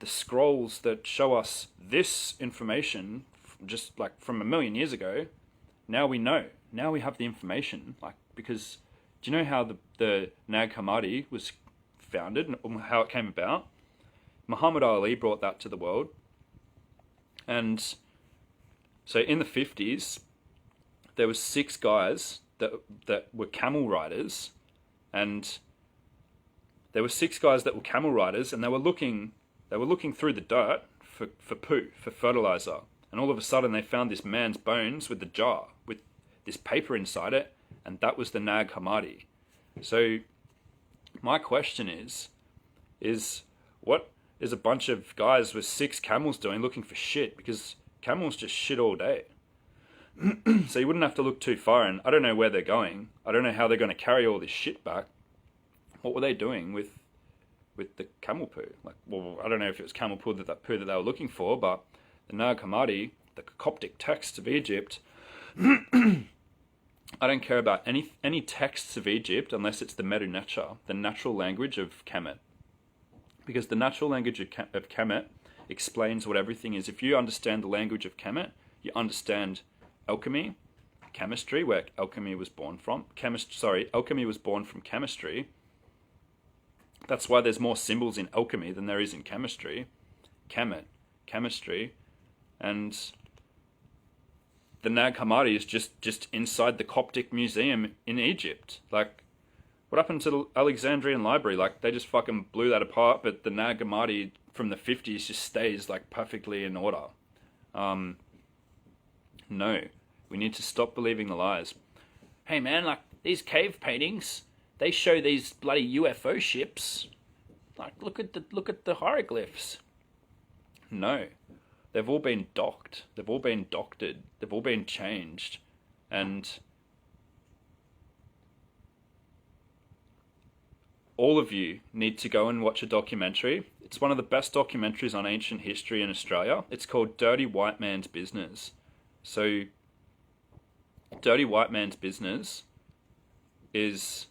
scrolls that show us this information just like from 1,000,000 years ago. Now we know. Now we have the information. Because do you know how the Nag Hammadi was founded and how it came about? Muhammad Ali brought that to the world. And so in the 50s, there was 6 guys that were camel riders, and there were 6 guys that were camel riders, and they were looking through the dirt for poo, for fertilizer. And all of a sudden they found this man's bones with the jar, with this paper inside it, and that was the Nag Hammadi. So my question is what is a bunch of guys with 6 camels doing looking for shit? Because camels just shit all day. So you wouldn't have to look too far, and I don't know where they're going. I don't know how they're going to carry all this shit back. What were they doing with the camel poo? I don't know if it was camel poo that they were looking for, but the Nag Hammadi, the Coptic texts of Egypt, I don't care about any texts of Egypt unless it's the Medu Neter, the natural language of Kemet. Because the natural language of Kemet explains what everything is. If you understand the language of Kemet, you understand alchemy, chemistry, where alchemy was born from. Alchemy was born from chemistry. That's why there's more symbols in alchemy than there is in chemistry. Kemet, chemistry, and the Nag Hammadi is just inside the Coptic Museum in Egypt. What happened to the Alexandrian Library? They just fucking blew that apart, but the Nag Hammadi from the 50s just stays perfectly in order. No, we need to stop believing the lies. Hey man, these cave paintings, they show these bloody UFO ships. Look at the hieroglyphs. No, they've all been docked. They've all been doctored. They've all been changed, and all of you need to go and watch a documentary. It's one of the best documentaries on ancient history in Australia. It's called Dirty White Man's Business. So, Dirty White Man's Business is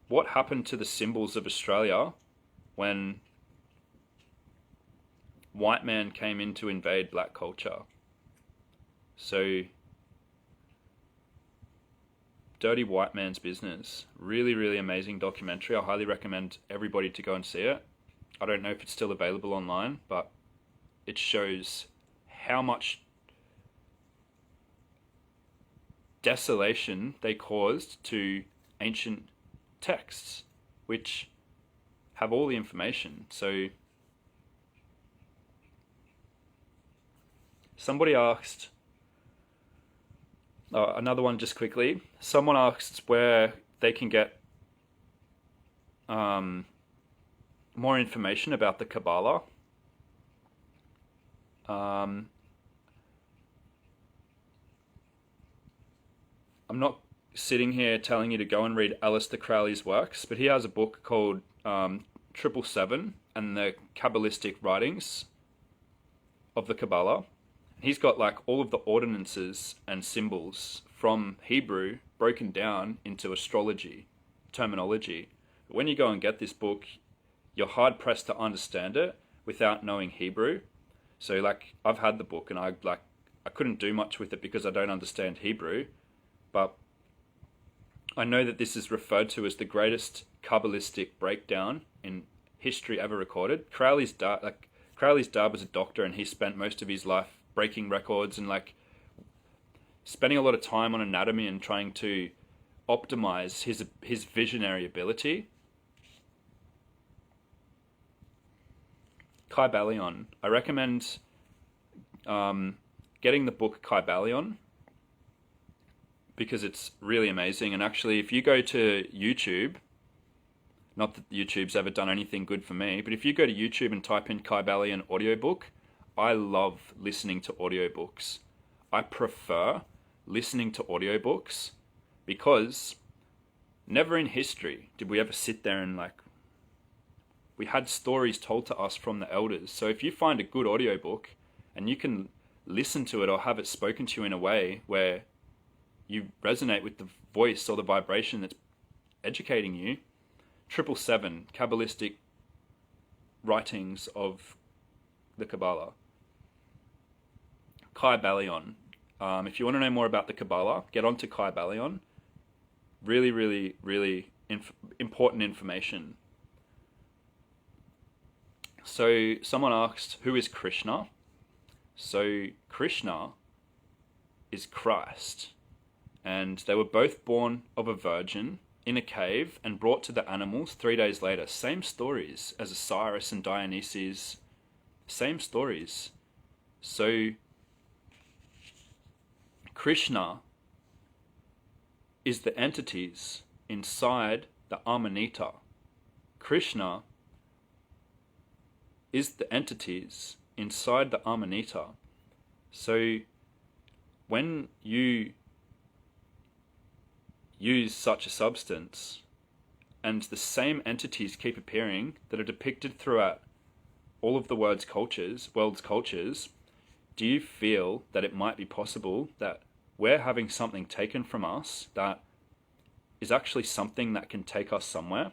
what happened to the symbols of Australia when white man came in to invade black culture. So, Dirty White Man's Business, really, really amazing documentary. I highly recommend everybody to go and see it. I don't know if it's still available online, but it shows how much desolation they caused to ancient texts, which have all the information. So somebody asked, another one just quickly, someone asked where they can get more information about the Kabbalah. I'm not sitting here telling you to go and read Aleister Crowley's works, but he has a book called 777 and the Kabbalistic Writings of the Kabbalah. He's got like all of the ordinances and symbols from Hebrew broken down into astrology terminology. When you go and get this book, you're hard pressed to understand it without knowing Hebrew. So like I've had the book and I couldn't do much with it because I don't understand Hebrew, but I know that this is referred to as the greatest Kabbalistic breakdown in history ever recorded. Crowley's dad was a doctor, and he spent most of his life breaking records and like spending a lot of time on anatomy and trying to optimize his visionary ability. Kybalion. I recommend getting the book Kybalion because it's really amazing. And actually, if you go to YouTube, not that YouTube's ever done anything good for me, but if you go to YouTube and type in Kybalion audiobook, I love listening to audiobooks. I prefer listening to audiobooks because never in history did we ever sit there and like, we had stories told to us from the elders. So if you find a good audiobook and you can listen to it or have it spoken to you in a way where you resonate with the voice or the vibration that's educating you, 777, Kabbalistic Writings of the Kabbalah. Kybalion. If you want to know more about the Kabbalah, get onto Kybalion. Really, really, really important information. So someone asked, who is Krishna? So Krishna is Christ. And they were both born of a virgin in a cave and brought to the animals 3 days later. Same stories as Osiris and Dionysus. Same stories. So Krishna is the entities inside the Amanita. Krishna is the entities inside the Amanita. So when you use such a substance and the same entities keep appearing that are depicted throughout all of the world's cultures, do you feel that it might be possible that we're having something taken from us that is actually something that can take us somewhere?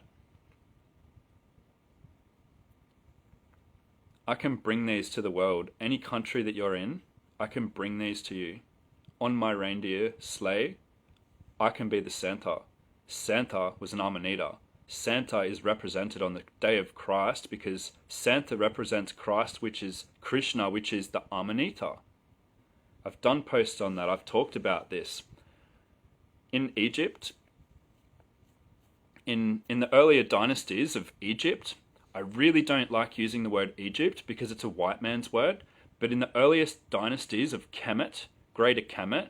I can bring these to the world. Any country that you're in, I can bring these to you. On my reindeer sleigh, I can be the Santa. Santa was an Amanita. Santa is represented on the day of Christ because Santa represents Christ, which is Krishna, which is the Amanita. I've done posts on that. I've talked about this. In Egypt, in the earlier dynasties of Egypt, I really don't like using the word Egypt because it's a white man's word, but in the earliest dynasties of Kemet, Greater Kemet,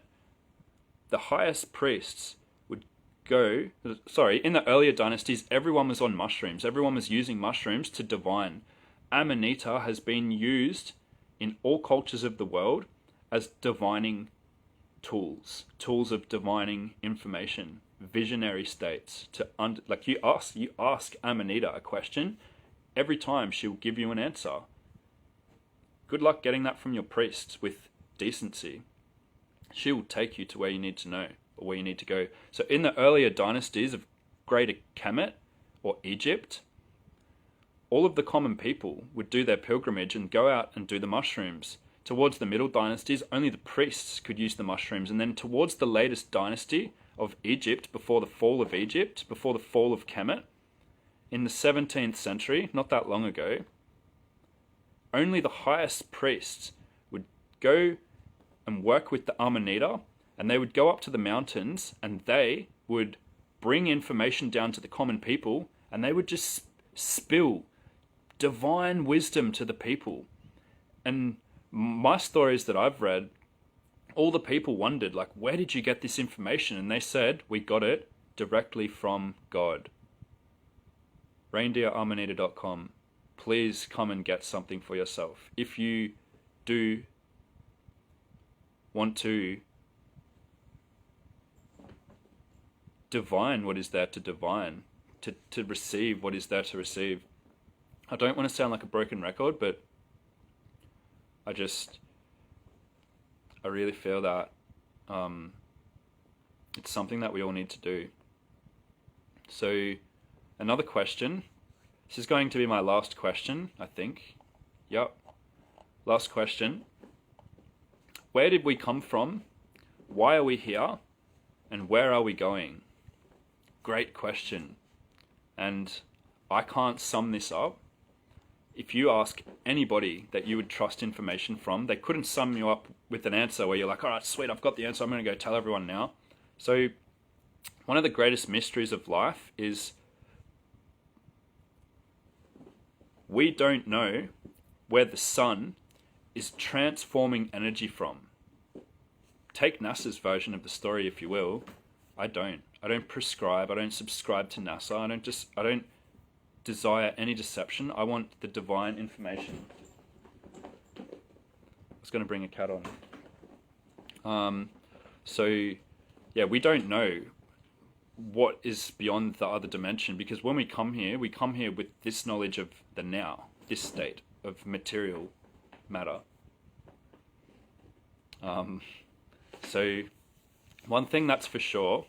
the highest priests would go... in the earlier dynasties, everyone was on mushrooms. Everyone was using mushrooms to divine. Amanita has been used in all cultures of the world as divining tools of divining information, visionary states. You ask Amanita a question, every time she'll give you an answer. Good luck getting that from your priests with decency. She will take you to where you need to know or where you need to go. So in the earlier dynasties of Greater Kemet or Egypt, all of the common people would do their pilgrimage and go out and do the mushrooms. Towards the middle dynasties, only the priests could use the mushrooms. And then towards the latest dynasty of Egypt, before the fall of Egypt, before the fall of Kemet, in the 17th century, not that long ago, only the highest priests would go and work with the Amanita, and they would go up to the mountains and they would bring information down to the common people, and they would just spill divine wisdom to the people. And my stories that I've read, all the people wondered, like, where did you get this information? And they said, we got it directly from God. reindeeramanita.com. Please come and get something for yourself. If you do want to divine what is there to divine, to receive what is there to receive. I don't want to sound like a broken record, but I really feel that it's something that we all need to do. So, another question. This is going to be my last question, I think. Yep. Last question. Where did we come from? Why are we here? And where are we going? Great question. And I can't sum this up. If you ask anybody that you would trust information from, they couldn't sum you up with an answer where you're like, all right, sweet, I've got the answer. I'm going to go tell everyone now. So one of the greatest mysteries of life is we don't know where the sun is transforming energy from. Take NASA's version of the story, if you will. I don't prescribe. I don't subscribe to NASA. I don't desire any deception. I want the divine information. I was going to bring a cat on. So, yeah, we don't know what is beyond the other dimension, because when we come here with this knowledge of the now, this state of material matter. So one thing that's for sure,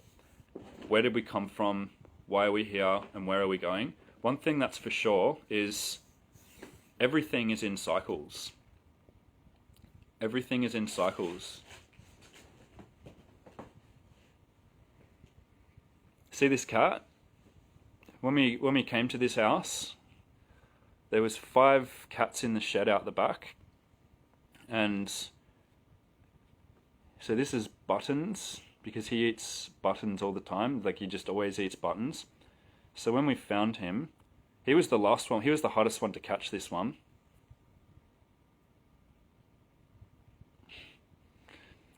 where did we come from, why are we here, and where are we going? One thing that's for sure is everything is in cycles. Everything is in cycles. See this cat? When we came to this house, there was 5 cats in the shed out the back. And so this is Buttons, because he eats buttons all the time. Like, he just always eats buttons. So when we found him, he was the last one. He was the hardest one to catch, this one.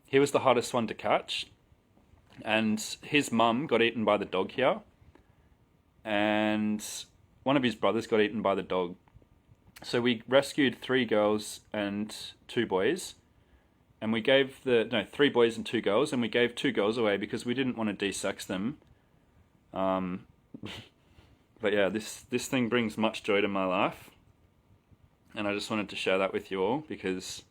He was the hardest one to catch. And his mum got eaten by the dog here. And one of his brothers got eaten by the dog. So we rescued 3 girls and 2 boys. And we gave 3 boys and 2 girls. And we gave 2 girls away because we didn't want to de-sex them. But yeah, this thing brings much joy to my life. And I just wanted to share that with you all because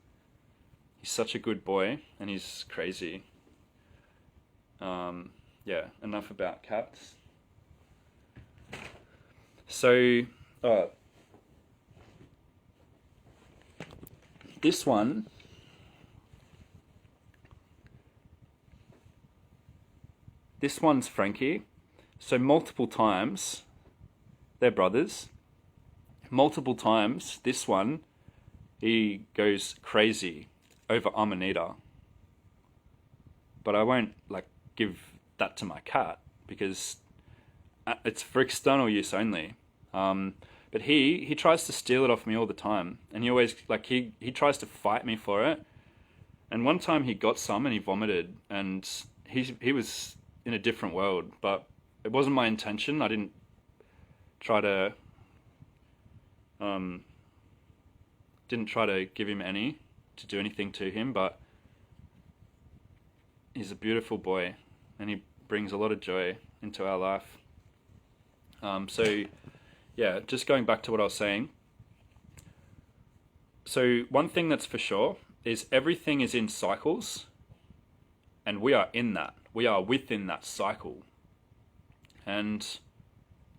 he's such a good boy and he's crazy. Yeah, enough about cats. So, this one's Frankie. So multiple times, they're brothers. Multiple times, this one, he goes crazy over Amanita. But I won't give that to my cat because it's for external use only. But he tries to steal it off me all the time, and he always he tries to fight me for it. And one time he got some and he vomited, and he was in a different world. But it wasn't my intention. I didn't try to give him to do anything to him. But he's a beautiful boy, and he brings a lot of joy into our life. So, yeah, just going back to what I was saying. So one thing that's for sure is everything is in cycles, and we are in that. We are within that cycle. And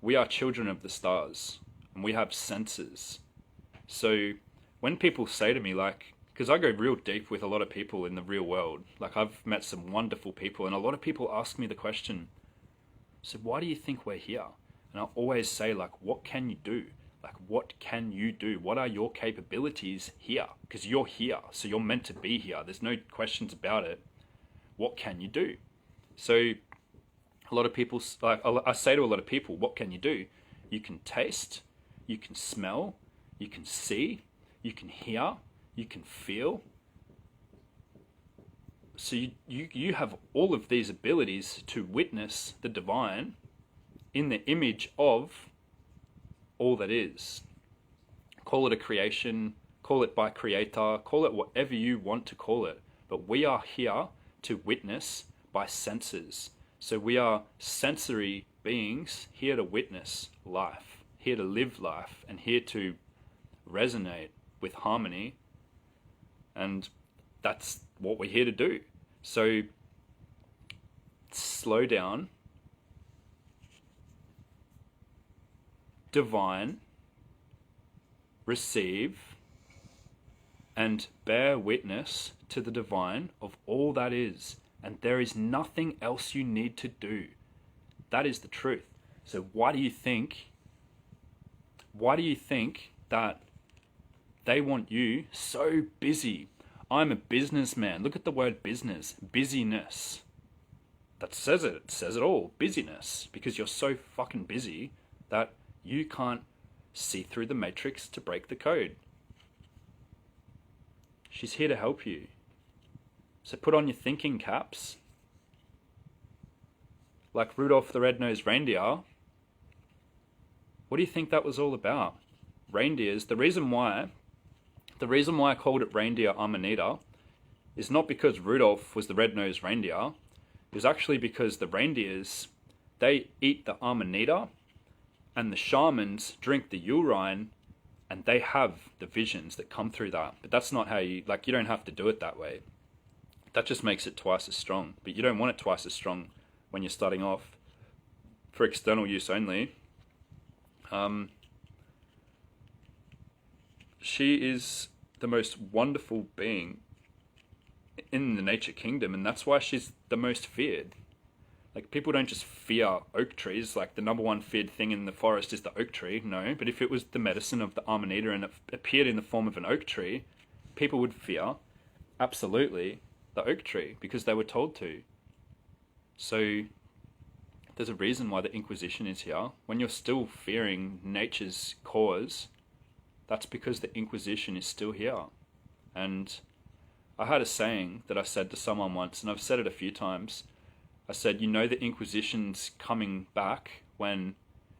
we are children of the stars, and we have senses. So when people say to me, because I go real deep with a lot of people in the real world. I've met some wonderful people, and a lot of people ask me the question, so why do you think we're here? And I always say, what can you do? What can you do? What are your capabilities here? Because you're here, so you're meant to be here. There's no questions about it. What can you do? So A lot of people, like I say to a lot of people, what can you do? You can taste, you can smell, you can see, you can hear, you can feel. So you have all of these abilities to witness the divine in the image of all that is. Call it a creation, call it by creator, call it whatever you want to call it. But we are here to witness by senses. So we are sensory beings here to witness life, here to live life, and here to resonate with harmony. And that's what we're here to do. So slow down, divine, receive, and bear witness to the divine of all that is. And there is nothing else you need to do. That is the truth. So why do you think that they want you so busy? I'm a businessman. Look at the word business. Busyness. That says it. It says it all. Busyness. Because you're so fucking busy that you can't see through the matrix to break the code. She's here to help you. So put on your thinking caps. Like Rudolph the Red-Nosed Reindeer. What do you think that was all about? Reindeers. The reason why I called it Reindeer Amanita is not because Rudolph was the red-nosed reindeer. It was actually because the reindeers, they eat the Amanita, and the shamans drink the urine, and they have the visions that come through that. But that's not how you don't have to do it that way. That just makes it twice as strong. But you don't want it twice as strong when you're starting off for external use only. She is the most wonderful being in the nature kingdom, and that's why she's the most feared. Like, people don't just fear oak trees, like the number one feared thing in the forest is the oak tree, no. But if it was the medicine of the Amanita and it appeared in the form of an oak tree, people would fear, absolutely, the oak tree, because they were told to. So there's a reason why the Inquisition is here. When you're still fearing nature's cause, that's because the Inquisition is still here. And I had a saying that I said to someone once, and I've said it a few times. I said, the Inquisition's coming back when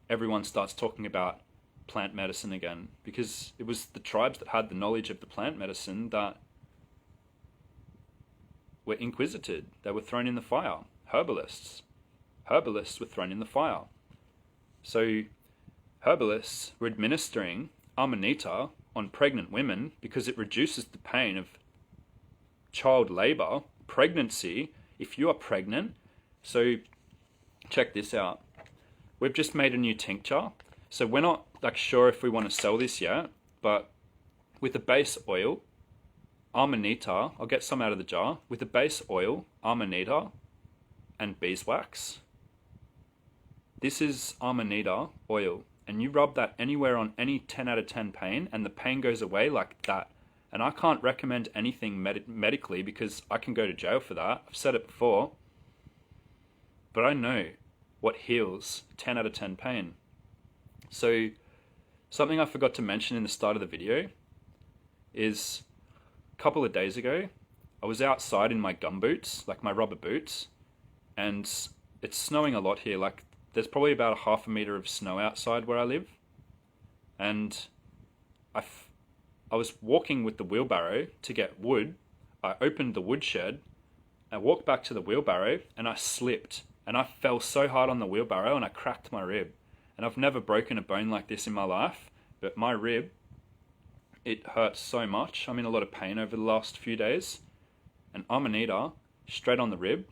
everyone starts talking about plant medicine again. Because it was the tribes that had the knowledge of the plant medicine that were inquisited. They were thrown in the fire. Herbalists were thrown in the fire. So herbalists were administering Amanita on pregnant women because it reduces the pain of child labor, pregnancy. If you are pregnant, so check this out. We've just made a new tincture. So we're not sure if we want to sell this yet, but with a base oil, Amanita, I'll get some out of the jar, with a base oil, Amanita, and beeswax. This is Amanita oil, and you rub that anywhere on any 10 out of 10 pain, and the pain goes away like that. And I can't recommend anything medically because I can go to jail for that. I've said it before. But I know what heals 10 out of 10 pain. So something I forgot to mention in the start of the video is a couple of days ago, I was outside in my gumboots, like my rubber boots, and it's snowing a lot here. Like, there's probably about a half a meter of snow outside where I live. And I was walking with the wheelbarrow to get wood. I opened the woodshed, I walked back to the wheelbarrow, and I slipped. And I fell so hard on the wheelbarrow and I cracked my rib. And I've never broken a bone like this in my life, but my rib, it hurts so much. I'm in a lot of pain over the last few days. And Amanita, straight on the rib,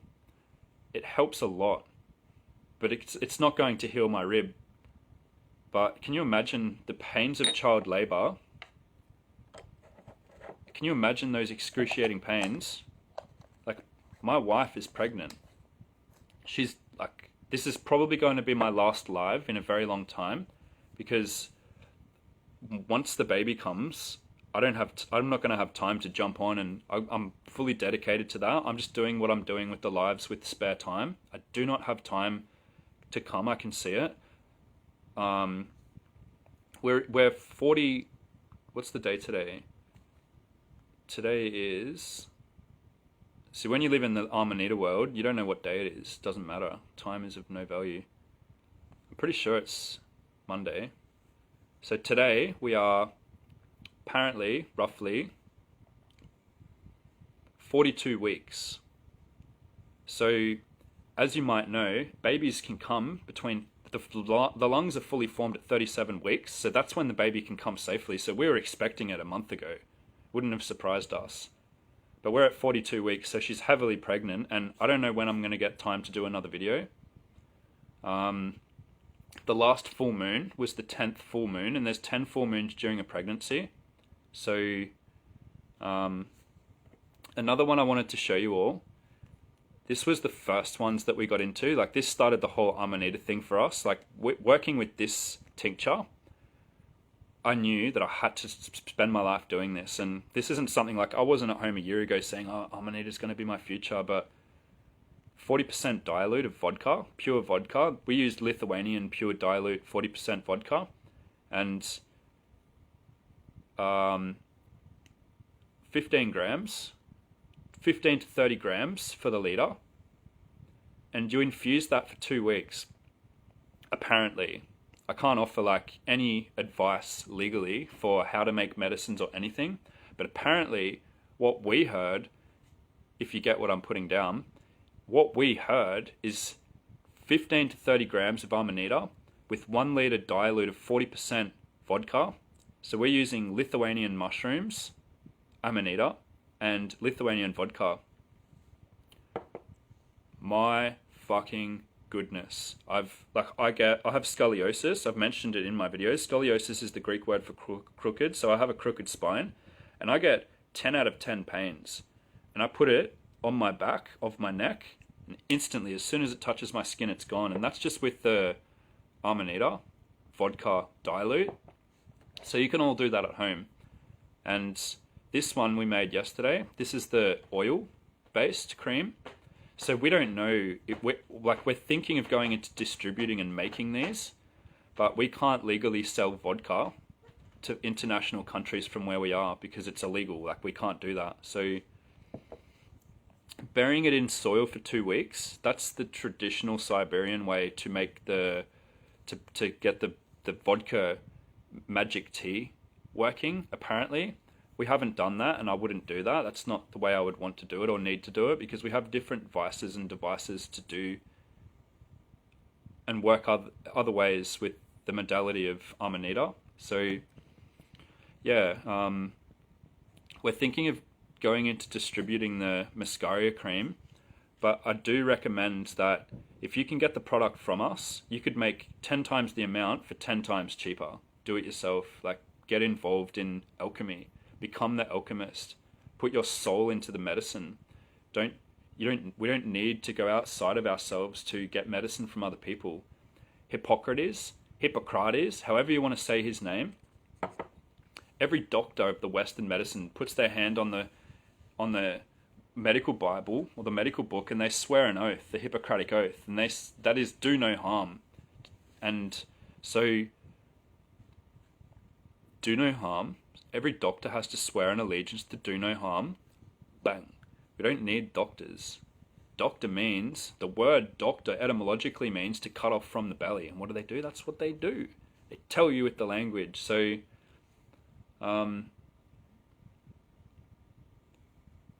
it helps a lot. But it's not going to heal my rib. But can you imagine the pains of child labor? Can you imagine those excruciating pains? Like, my wife is pregnant. She's like, this is probably going to be my last live in a very long time, because once the baby comes, I'm not going to have time to jump on, and I'm fully dedicated to that. I'm just doing what I'm doing with the lives with spare time. I do not have time to come. I can see it. We're 40. What's the day today? Today is. See, when you live in the Amanita world, you don't know what day it is. Doesn't matter. Time is of no value. I'm pretty sure it's Monday. So today we are apparently roughly 42 weeks. So, as you might know, babies can come between the lungs are fully formed at 37 weeks, so that's when the baby can come safely. So we were expecting it a month ago. Wouldn't have surprised us. But we're at 42 weeks, so she's heavily pregnant, and I don't know when I'm going to get time to do another video. The last full moon was the 10th full moon, and there's 10 full moons during a pregnancy. So, another one I wanted to show you all. This was the first ones that we got into. Like, this started the whole Amanita thing for us. Like, working with this tincture, I knew that I had to spend my life doing this. And this isn't something like, I wasn't at home a year ago saying, oh, Amanita is going to be my future. But 40% dilute of vodka, pure vodka. We used Lithuanian pure dilute, 40% vodka. And 15 grams. 15 to 30 grams for the litre, and you infuse that for 2 weeks. Apparently, I can't offer like any advice legally for how to make medicines or anything, but apparently what we heard, if you get what I'm putting down, what we heard is 15 to 30 grams of Amanita with 1 litre dilute of 40% vodka. So we're using Lithuanian mushrooms, Amanita, and Lithuanian vodka. My fucking goodness. I have scoliosis. I've mentioned it in my videos. Scoliosis is the Greek word for crooked. So I have a crooked spine, and I get 10 out of 10 pains. And I put it on my back of my neck, and instantly, as soon as it touches my skin, it's gone. And that's just with the Amanita vodka dilute. So you can all do that at home. And this one we made yesterday. This is the oil-based cream. So we don't know, we're thinking of going into distributing and making these, but we can't legally sell vodka to international countries from where we are because it's illegal. Like, we can't do that. So burying it in soil for 2 weeks, that's the traditional Siberian way to make to get the vodka magic tea working, apparently. We haven't done that, and I wouldn't do that. That's not the way I would want to do it or need to do it, because we have different vices and devices to do and work other ways with the modality of Amanita. So, yeah, we're thinking of going into distributing the Muscaria cream, but I do recommend that if you can get the product from us, you could make 10 times the amount for 10 times cheaper. Do it yourself. Like, get involved in alchemy. Become the alchemist. Put your soul into the medicine. We don't need to go outside of ourselves to get medicine from other people. Hippocrates, however you want to say his name, every doctor of the Western medicine puts their hand on the medical Bible or the medical book, and they swear an oath, the Hippocratic Oath, and that is do no harm. And so, do no harm. Every doctor has to swear an allegiance to do no harm. Bang. We don't need doctors. Doctor means, the word doctor etymologically means to cut off from the belly. And what do? That's what they do. They tell you with the language. So, the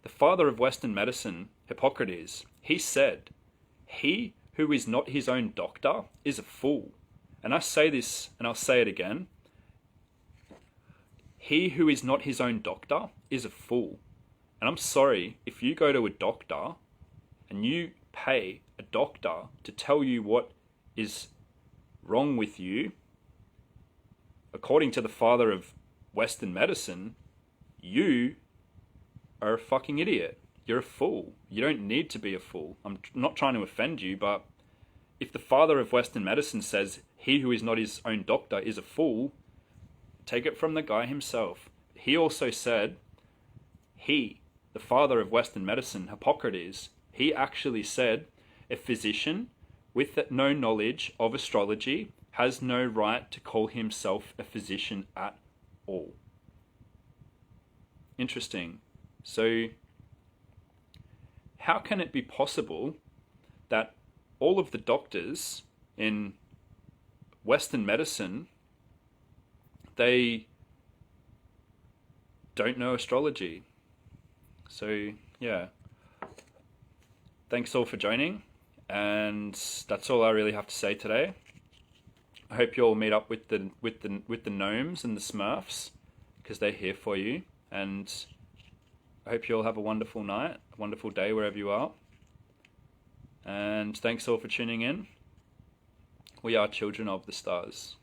father of Western medicine, Hippocrates, he said, he who is not his own doctor is a fool. And I say this, and I'll say it again. He who is not his own doctor is a fool. And I'm sorry, if you go to a doctor and you pay a doctor to tell you what is wrong with you, according to the father of Western medicine, you are a fucking idiot. You're a fool. You don't need to be a fool. I'm not trying to offend you, but if the father of Western medicine says he who is not his own doctor is a fool, take it from the guy himself. he also said, the father of Western medicine, Hippocrates, he actually said, a physician with no knowledge of astrology has no right to call himself a physician at all. Interesting. So, how can it be possible that all of the doctors in Western medicine, they don't know astrology? So, yeah. Thanks all for joining, and that's all I really have to say today. I hope you all meet up with the gnomes and the Smurfs, because they're here for you, and I hope you all have a wonderful night, a wonderful day wherever you are. And thanks all for tuning in. We are children of the stars.